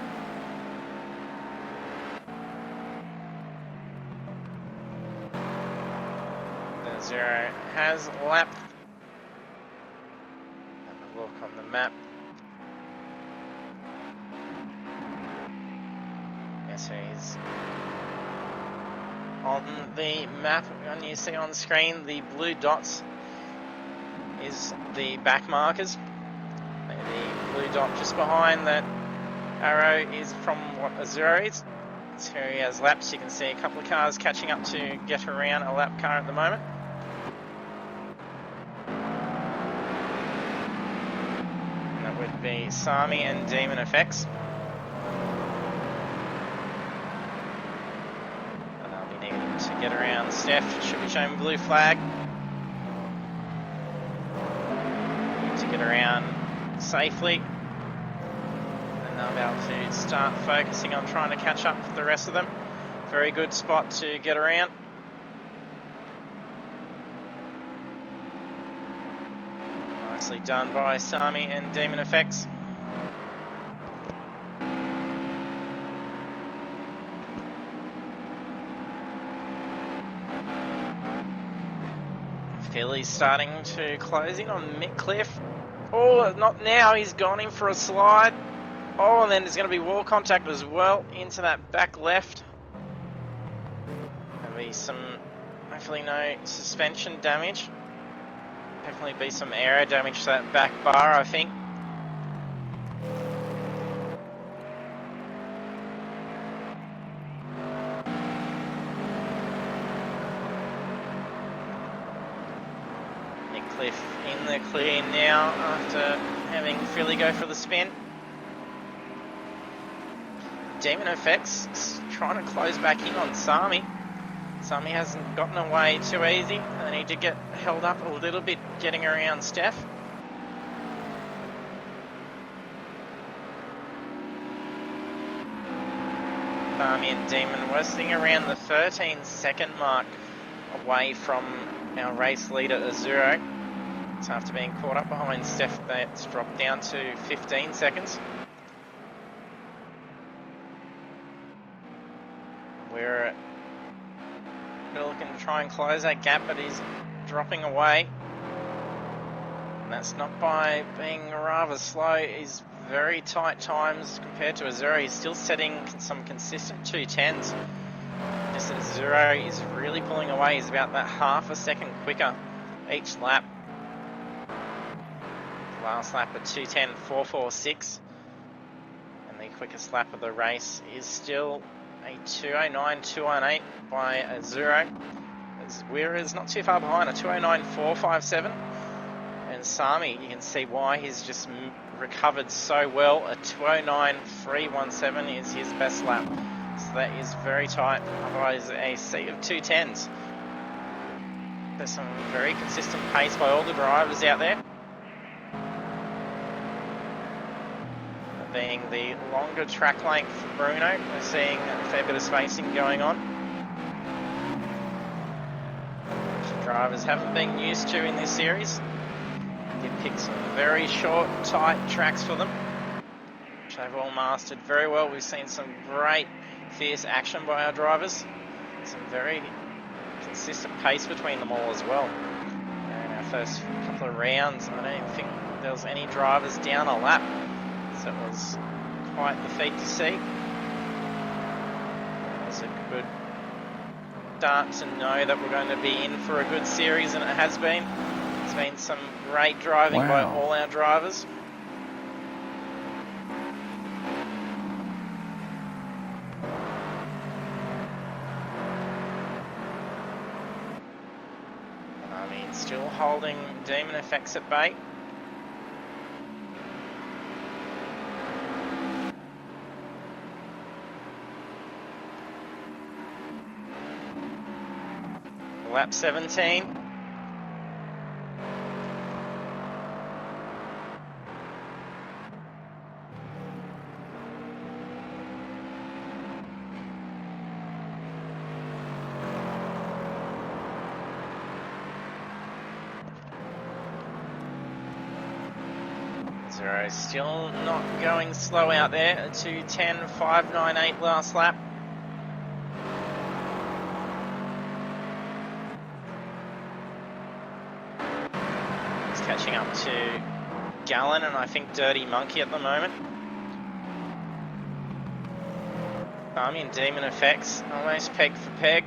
The Zero has lapped. Have a look on the map. Yes, he's on the map. And you see on screen the blue dots is the back markers. The blue dot just behind that arrow is from what a Zero is. So he has laps. You can see a couple of cars catching up to get around a lap car at the moment. And that would be Sami and Demon FX. And they'll be needing to get around Steph. Should be showing blue flag. Need to get around safely. And they'll be able to start focusing on trying to catch up with the rest of them. Very good spot to get around. Nicely done by Sami and Demon FX. Philly's starting to close in on Mitcliffe. Oh, not now. He's gone in for a slide. Oh, and then there's going to be wall contact as well into that back left. There'll be some, hopefully no suspension damage. Definitely be some aero damage to that back bar, I think. Mitcliffe in the clear now after having Philly go for the spin. Demon FX trying to close back in on Sami. Sami hasn't gotten away too easy. They need to get held up a little bit getting around Steph. Sami and Demon were sitting around the 13-second mark away from our race leader Azuro. So after being caught up behind Steph, that's dropped down to 15 seconds. We're looking to try and close that gap, but he's dropping away. And that's not by being rather slow. He's very tight times compared to Azuro. He's still setting some consistent 210s. Just that Azuro is really pulling away. He's about that half a second quicker each lap. The last lap at 210.446. And the quickest lap of the race is still a 209.218 by Azuro. Weir is not too far behind, a 209.457. And Sami, you can see why he's just recovered so well. A 209.317 is his best lap. So that is very tight. Otherwise, a sea of 210s. There's some very consistent pace by all the drivers out there. Being the longer track length for Brno, we're seeing a fair bit of spacing going on. Which drivers haven't been used to in this series. Did pick some very short, tight tracks for them, which they've all mastered very well. We've seen some great, fierce action by our drivers. Some very consistent pace between them all as well. In our first couple of rounds, I don't even think there was any drivers down a lap. So it was quite the feat to see. It was a good start to know that we're going to be in for a good series, and it has been. It's been some great driving by all our drivers. I mean, still holding Demon FX at bay. Lap 17. Zero still not going slow out there. 2:10.598 last lap. He's catching up to Gallon and I think Dirty Monkey at the moment. Army and Demon Effects almost peg for peg.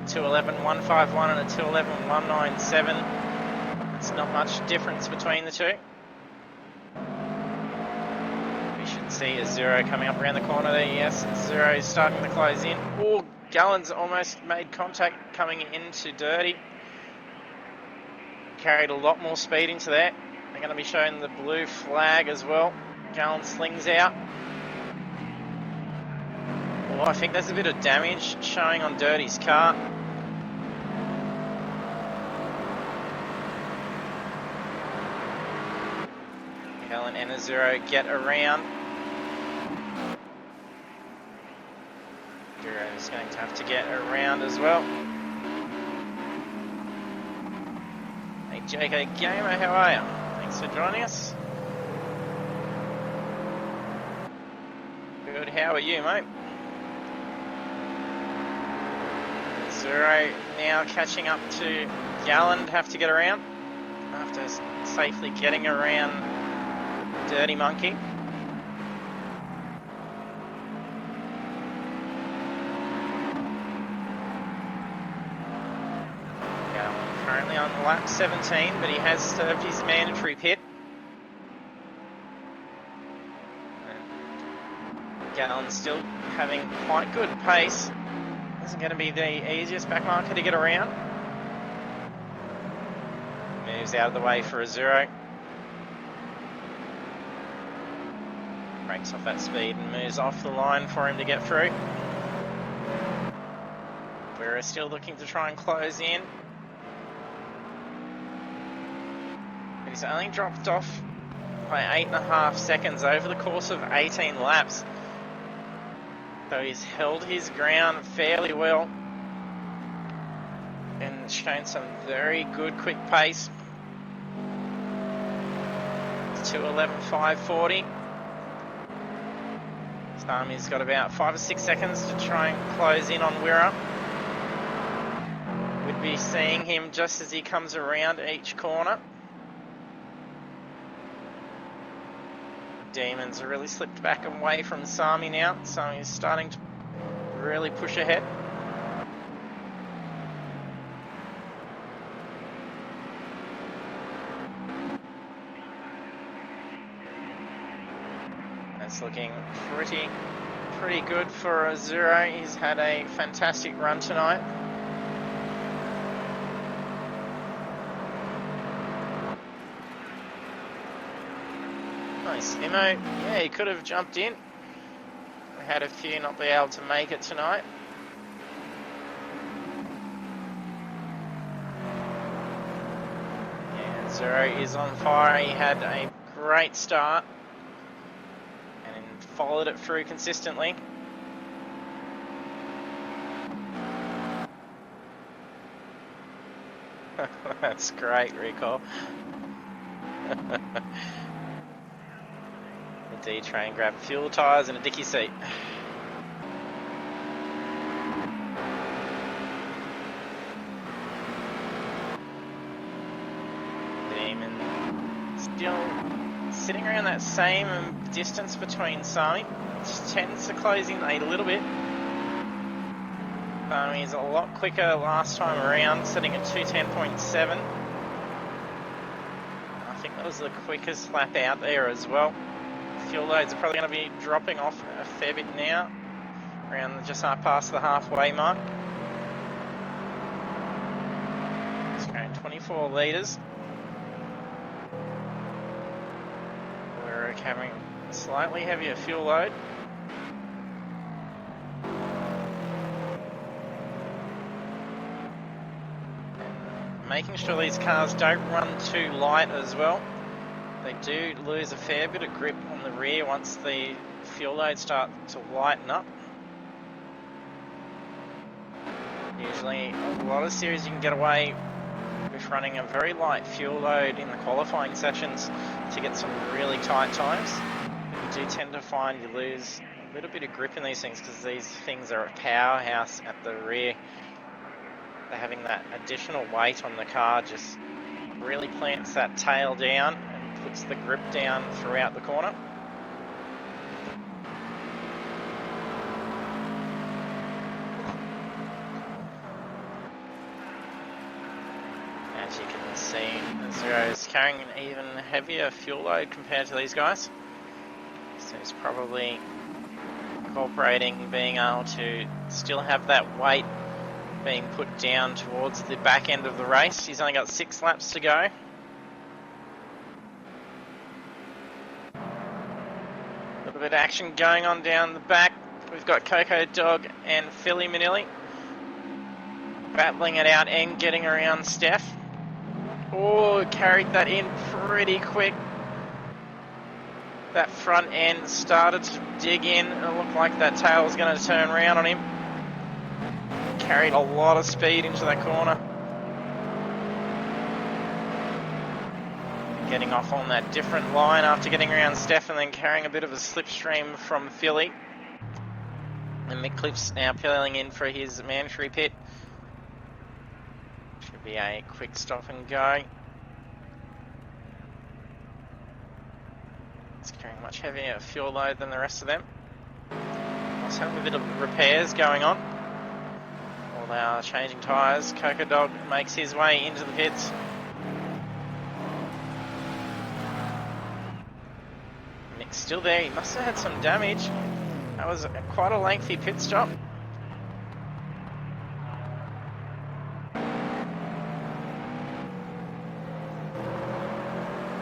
2:11.151 and a 2:11.197. It's not much difference between the two. We should see a Zero coming up around the corner there. Yes, Zero is starting to close in. Oh, Gallon's almost made contact coming into Dirty. Carried a lot more speed into that. They're going to be showing the blue flag as well. Gallon slings out. Oh, I think there's a bit of damage showing on Dirty's car. Gallon and a Zero get around. Zero is going to have to get around as well. Hey JK Gamer, how are you? Thanks for joining us. Good, how are you, mate? Zero now catching up to Gallon to have to get around after safely getting around Dirty Monkey. Gallon currently on lap 17, but he has served his mandatory pit. Gallon still having quite good pace. Isn't going to be the easiest back marker to get around. Moves out of the way for a Zero. Breaks off that speed and moves off the line for him to get through. We're still looking to try and close in. But he's only dropped off by 8.5 seconds over the course of 18 laps. So he's held his ground fairly well and shown some very good quick pace. 2:11.540. He's got about 5 or 6 seconds to try and close in on Wirra. We'd be seeing him just as he comes around each corner. Demons are really slipped back away from Sami now. Sami is starting to really push ahead. It's looking pretty good for a Zero. He's had a fantastic run tonight. Nice. Imo, yeah, he could have jumped in. We had a few not be able to make it tonight. Yeah, Zero is on fire. He had a great start and followed it through consistently. That's great recall. The D-Train grabbed fuel tyres and a dicky seat. Demon still sitting around that same distance between Sami. Just tends to close in a little bit. He's a lot quicker last time around, sitting at 2:10.7. I think that was the quickest lap out there as well. Fuel loads are probably going to be dropping off a fair bit now, around just past the halfway mark. It's going 24 litres. We're having a slightly heavier fuel load. Making sure these cars don't run too light as well. They do lose a fair bit of grip on the rear once the fuel loads start to lighten up. Usually a lot of series you can get away with running a very light fuel load in the qualifying sessions to get some really tight times. You do tend to find you lose a little bit of grip in these things because these things are a powerhouse at the rear. Having that additional weight on the car just really plants that tail down and puts the grip down throughout the corner. As you can see, Zero is carrying an even heavier fuel load compared to these guys. So he's probably incorporating being able to still have that weight being put down towards the back end of the race. He's only got 6 laps to go. A little bit of action going on down the back. We've got Coco Dog and Philly Manilli battling it out and getting around Steph. Oh, carried that in pretty quick. That front end started to dig in. It looked like that tail was going to turn around on him. Carried a lot of speed into that corner. Getting off on that different line after getting around Steph and then carrying a bit of a slipstream from Philly. And Mick Cliff's now peeling in for his mandatory pit. Should be a quick stop and go. It's carrying much heavier fuel load than the rest of them. Also having a bit of repairs going on. All our changing tyres. Coco Dog makes his way into the pits. Mick's still there. He must have had some damage. That was quite a lengthy pit stop.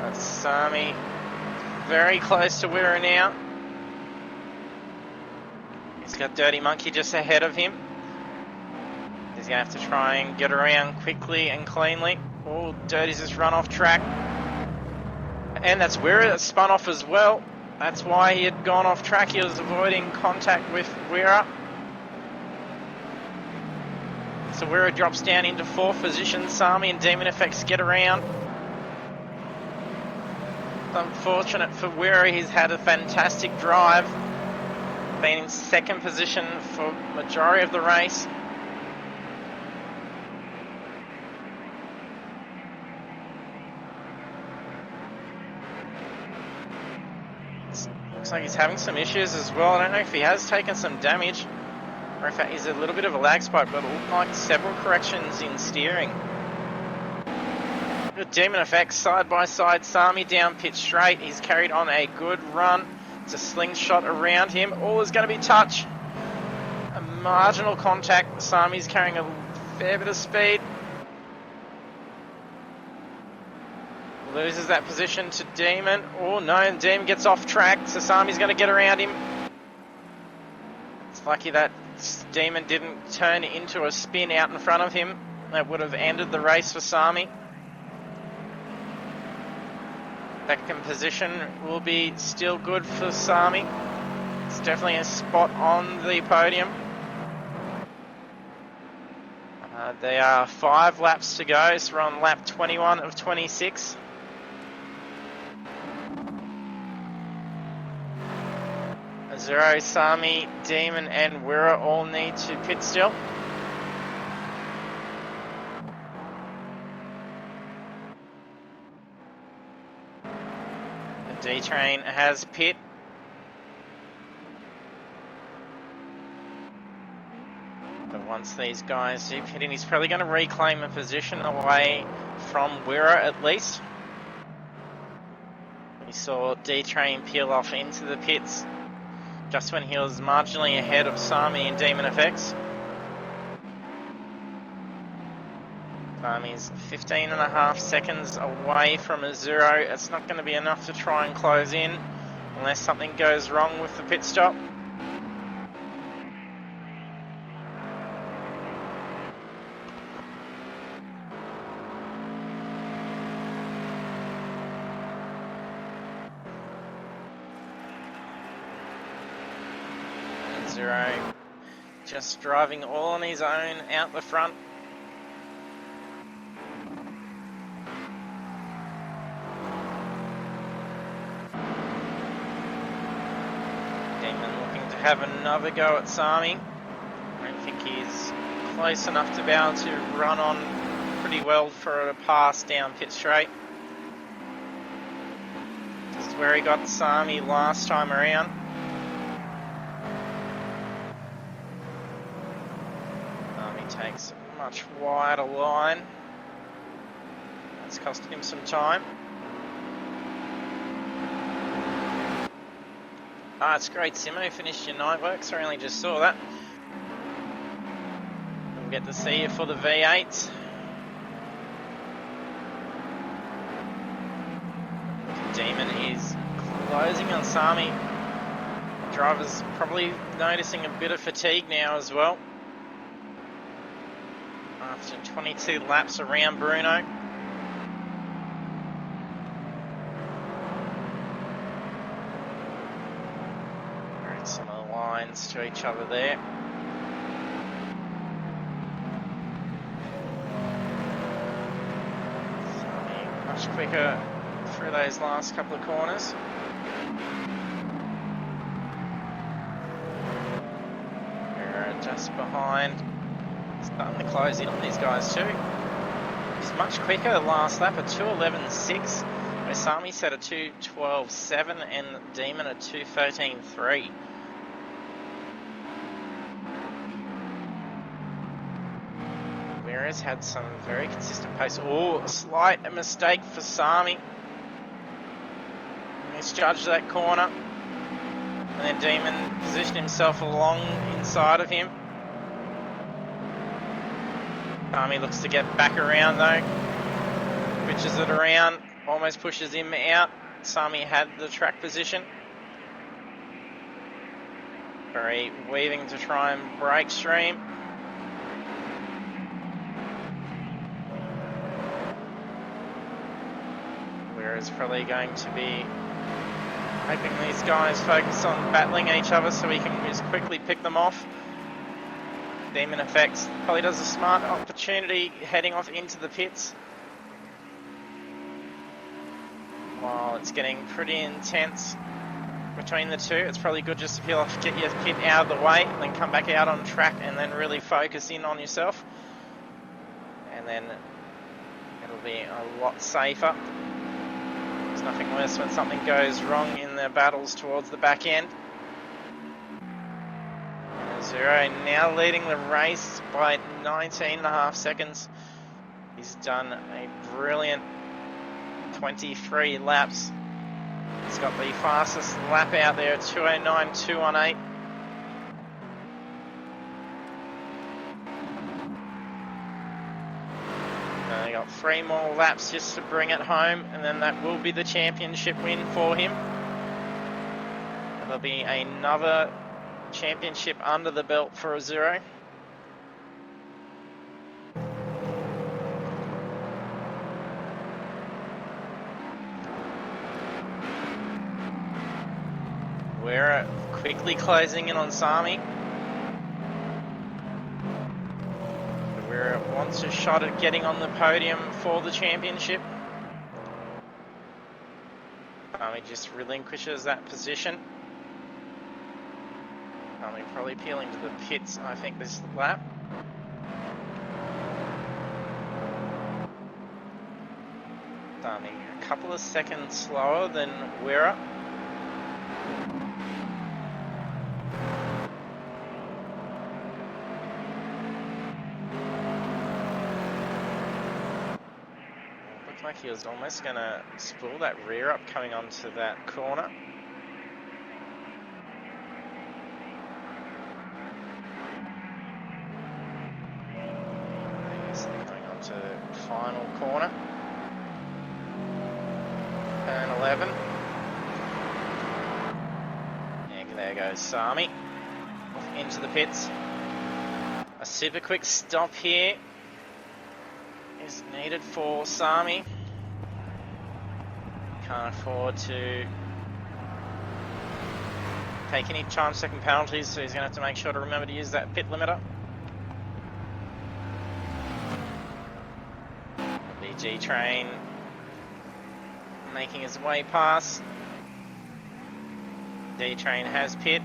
That's Sami. Very close to Wirra now. He's got Dirty Monkey just ahead of him. He's going to have to try and get around quickly and cleanly. Oh, Dirty's just run off track. And that's Wirra that spun off as well. That's why he had gone off track. He was avoiding contact with Wirra. So Wirra drops down into 4th position. Sami and Demon FX get around. Unfortunate for Wirra, he's had a fantastic drive. Been in 2nd position for majority of the race. Looks like he's having some issues as well. I don't know if he has taken some damage or if he's a little bit of a lag spike, but it looked like several corrections in steering. Demon Effects side by side, Sami down pit straight. He's carried on a good run. It's a slingshot around him. All is going to be touch. A marginal contact. Sami's carrying a fair bit of speed. Loses that position to Demon. Oh no, and Demon gets off track, so Sami's going to get around him. It's lucky that Demon didn't turn into a spin out in front of him. That would have ended the race for Sami. Second position will be still good for Sami. It's definitely a spot on the podium. There are 5 laps to go, so we're on lap 21 of 26. Zero, Sami, Demon and Wirra all need to pit still. The D-Train has pit. But once these guys do pit in, he's probably going to reclaim a position away from Wirra at least. We saw D-Train peel off into the pits just when he was marginally ahead of Sami and Demon FX. Sami's 15.5 seconds away from a 0. It's not going to be enough to try and close in unless something goes wrong with the pit stop. Zero just driving all on his own out the front. have another go at Sami. I don't think he's close enough to be able to run on pretty well for a pass down pit straight. This is where he got Sami last time around. Sami takes a much wider line. That's costing him some time. Ah, it's great. Simo finished your night work, so I only just saw that. We'll get to see you for the V8. Demon is closing on Sami. Driver's probably noticing a bit of fatigue now as well. After 22 laps around Brno. Some of the lines to each other there. Sami much quicker through those last couple of corners. We're just behind. Starting to close in on these guys too. He's much quicker the last lap at 2:11.6. Where Sami set a 2:12.7 and Demon a 2:13.3. Has had some very consistent pace. Oh, a slight mistake for Sami. Misjudged that corner. And then Demon positioned himself along inside of him. Sami looks to get back around though. Pitches it around, almost pushes him out. Sami had the track position. Very weaving to try and break stream. Is probably going to be hoping these guys focus on battling each other so he can just quickly pick them off. Demon Effects probably does a smart opportunity heading off into the pits. While it's getting pretty intense between the two, it's probably good just to peel off, get your pit out of the way, and then come back out on track and then really focus in on yourself. And then it'll be a lot safer. There's nothing worse when something goes wrong in the battles towards the back end. Zero now leading the race by 19.5 seconds. He's done a brilliant 23 laps. He's got the fastest lap out there at 2:09.218. They got 3 more laps just to bring it home, and then that will be the championship win for him. There'll be another championship under the belt for Azuro. We're quickly closing in on Sami. Wants a shot at getting on the podium for the championship. Sami just relinquishes that position. Sami probably peeling to the pits, I think, this lap. Sami a couple of seconds slower than Wera. Like he was almost going to spool that rear up coming onto that corner. He's going onto the final corner. Turn 11. And there goes Sami. Into the pits. A super quick stop here is needed for Sami. Can't afford to take any time-second penalties, so he's going to have to make sure to remember to use that pit limiter. BG train making his way past. D train has pit.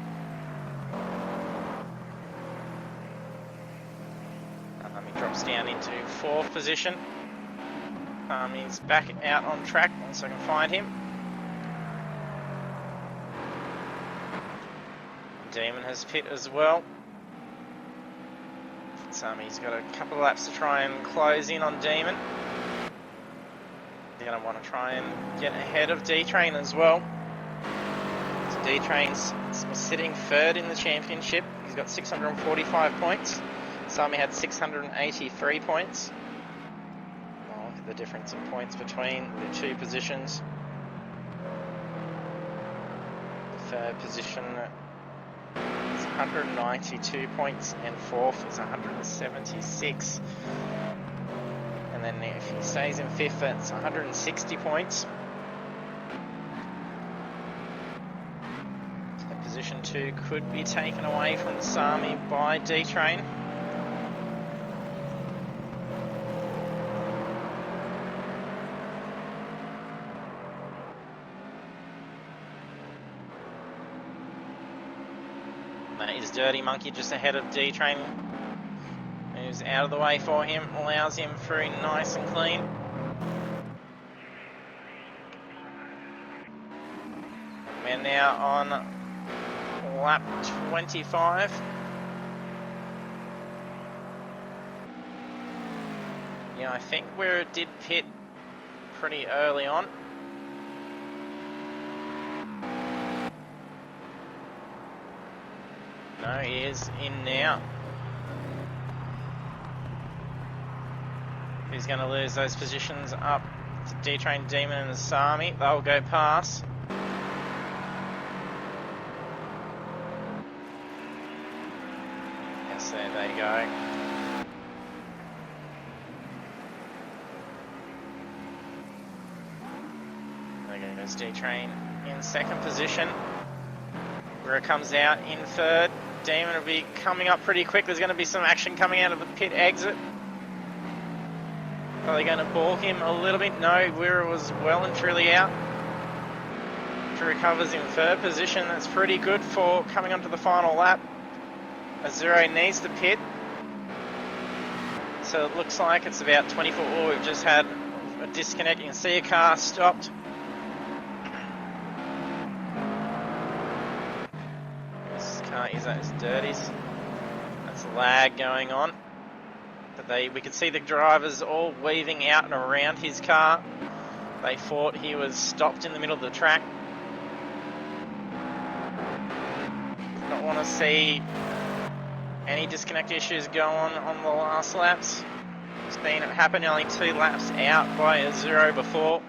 drops down into 4th position. He's back out on track once I can find him. Demon has pit as well. He's got a couple of laps to try and close in on Demon. They're going to want to try and get ahead of D-Train as well. So D-Train's sitting 3rd in the championship. He's got 645 points. Sami had 683 points. Oh, look at the difference in points between the 2 positions. The 3rd position is 192 points and 4th is 176. And then if he stays in 5th, that's 160 points. So position 2 could be taken away from Sami by D-Train. That is Dirty Monkey just ahead of D-Train. Moves out of the way for him, allows him through nice and clean. We're now on lap 25. Yeah, I think where it did pit pretty early on. No, he is in now. He's going to lose those positions up to D-Train, Demon and Sami. They'll go past. Yes, there they go. There goes D-Train in 2nd position. Where comes out in 3rd. Demon will be coming up pretty quick. There's going to be some action coming out of the pit exit. Are they going to balk him a little bit? No, Wira was well and truly out. Drew recovers in 3rd position. That's pretty good for coming onto the final lap. Azuro needs to pit. So it looks like it's about 24. Oh, we've just had a disconnect. You can see a car stopped. Can't use those dirties. That's lag going on. But we could see the drivers all weaving out and around his car. They thought he was stopped in the middle of the track. Don't want to see any disconnect issues go on the last laps. It's been happened only 2 laps out by Azuro before.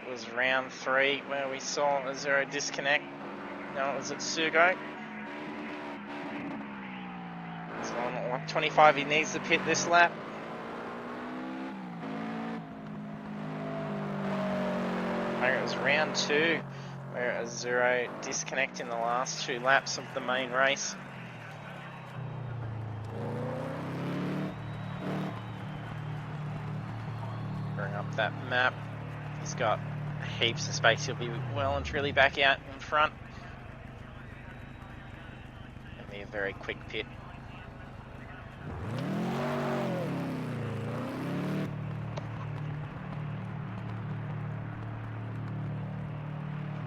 It was round 3 where we saw Azuro disconnect. No, it was at Sugo. So on lap 25 he needs to pit this lap. It was round 2 where Azuro disconnect in the last 2 laps of the main race. Bring up that map. He's got heaps of space. He'll be well and truly back out in front. It'll be a very quick pit.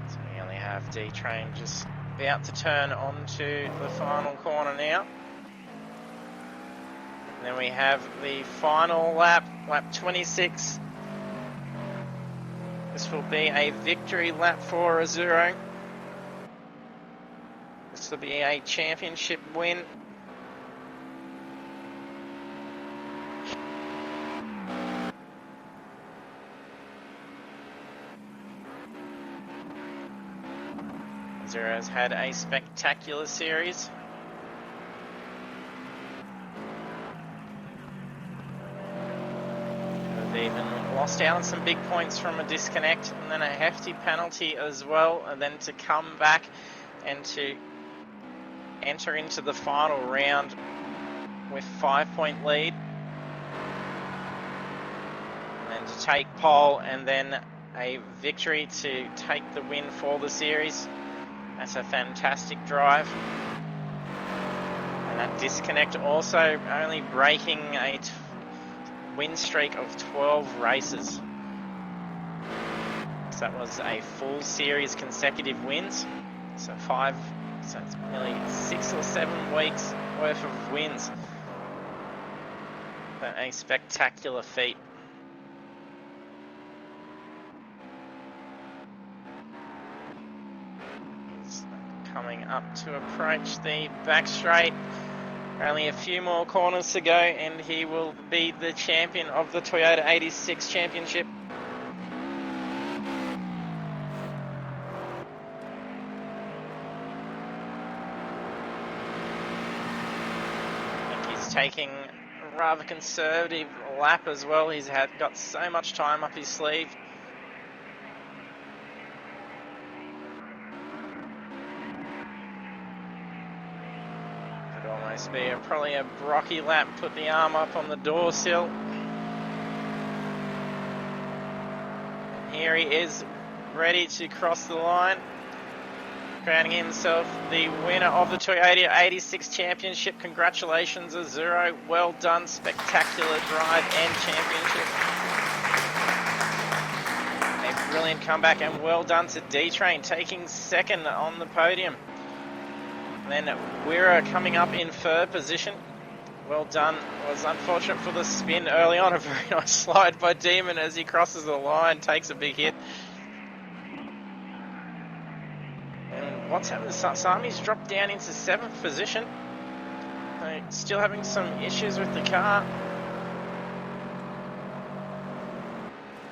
So we only have D-Train just about to turn onto the final corner now. And then we have the final lap, lap 26. This will be a victory lap for Azuro. This will be a championship win. Azuro's had a spectacular series. They've even lost out on some big points from a disconnect and then a hefty penalty as well, and then to come back and to enter into the final round with 5-point lead, and then to take pole and then a victory to take the win for the series. That's a fantastic drive. And that disconnect also only breaking a win streak of 12 races. So that was a full series consecutive wins. So it's nearly 6 or 7 weeks worth of wins. But a spectacular feat. He's coming up to approach the back straight. Only a few more corners to go and he will be the champion of the Toyota 86 Championship. I think he's taking a rather conservative lap as well. He's got so much time up his sleeve. Could almost be probably a Brocky lap. Put the arm up on the door sill. And here he is, ready to cross the line. Crowning himself the winner of the Toyota 86 Championship. Congratulations, Azuro. Well done. Spectacular drive and championship. A brilliant comeback and well done to D-Train, taking second on the podium. And then Wira coming up in third position. Well done. It was unfortunate for the spin early on. A very nice slide by Demon as he crosses the line, takes a big hit. And what's happened? Sami's dropped down into 7th position. Still having some issues with the car.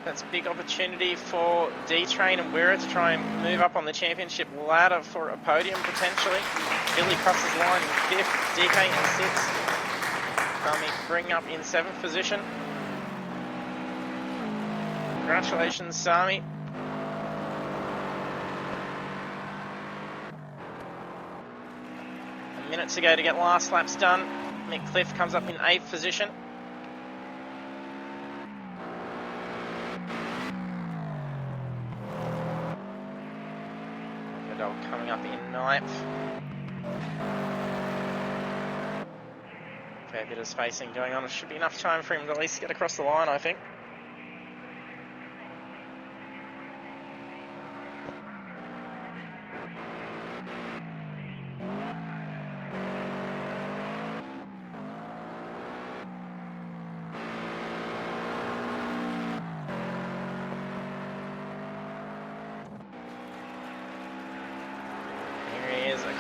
That's a big opportunity for D-Train and Wira to try and move up on the championship ladder for a podium potentially. Billy crosses the line in 5th, DK in 6th. Sami bring up in 7th position. Congratulations, Sami. A minute to go to get last laps done. Mick Cliff comes up in 8th position. Coming up in 9th. Fair bit of spacing going on. It should be enough time for him to at least get across the line, I think.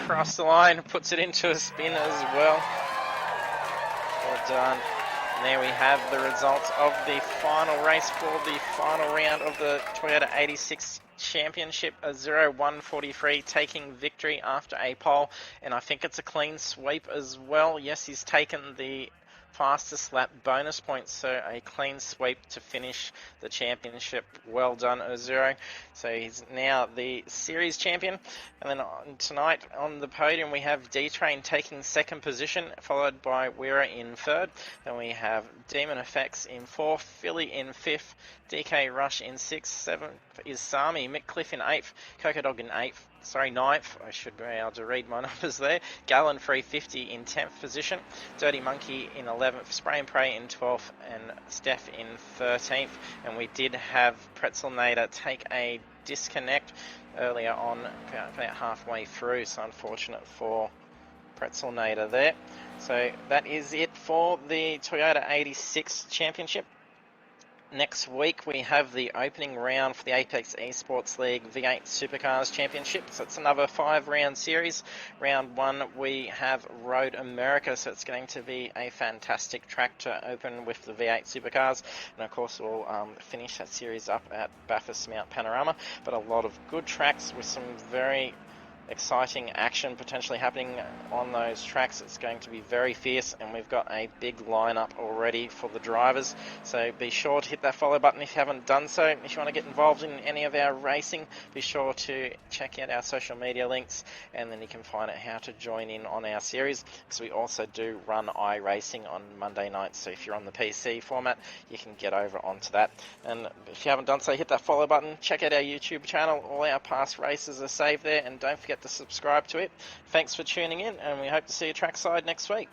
Across the line, puts it into a spin as well. Well done. And there we have the results of the final race for the final round of the Toyota 86 Championship. A 0-143 taking victory after a pole, and I think it's a clean sweep as well. Yes, he's taken the fastest lap bonus points, so a clean sweep to finish the championship. Well done, Ozuro. So he's now the series champion. And then tonight on the podium we have D-Train taking 2nd position, followed by Wira in 3rd. Then we have Demon Effects in 4th, Philly in 5th, DK Rush in 6th, 7th is Sami, Mick Cliff in 8th, Coco Dog in 9th, I should be able to read my numbers there. Gallon 350 in 10th position, Dirty Monkey in 11th, Spray and Pray in 12th, and Steph in 13th. And we did have Pretzelnator take a disconnect earlier on, about halfway through, so unfortunate for Pretzelnator there. So that is it for the Toyota 86 Championship. Next week we have the opening round for the Apex eSports League V8 Supercars Championship. So it's another 5-round series. Round 1 we have Road America, so it's going to be a fantastic track to open with the V8 Supercars. And of course we'll finish that series up at Bathurst Mount Panorama. But a lot of good tracks with some very exciting action potentially happening on those tracks. It's going to be very fierce, and we've got a big lineup already for the drivers, so be sure to hit that follow button if you haven't done so. If you want to get involved in any of our racing, be sure to check out our social media links, and then you can find out how to join in on our series, because we also do run iRacing on Monday nights. So if you're on the PC format, you can get over onto that. And if you haven't done so, hit that follow button, check out our YouTube channel. All our past races are saved there, and don't forget forget to subscribe to it. Thanks for tuning in, and we hope to see you trackside next week.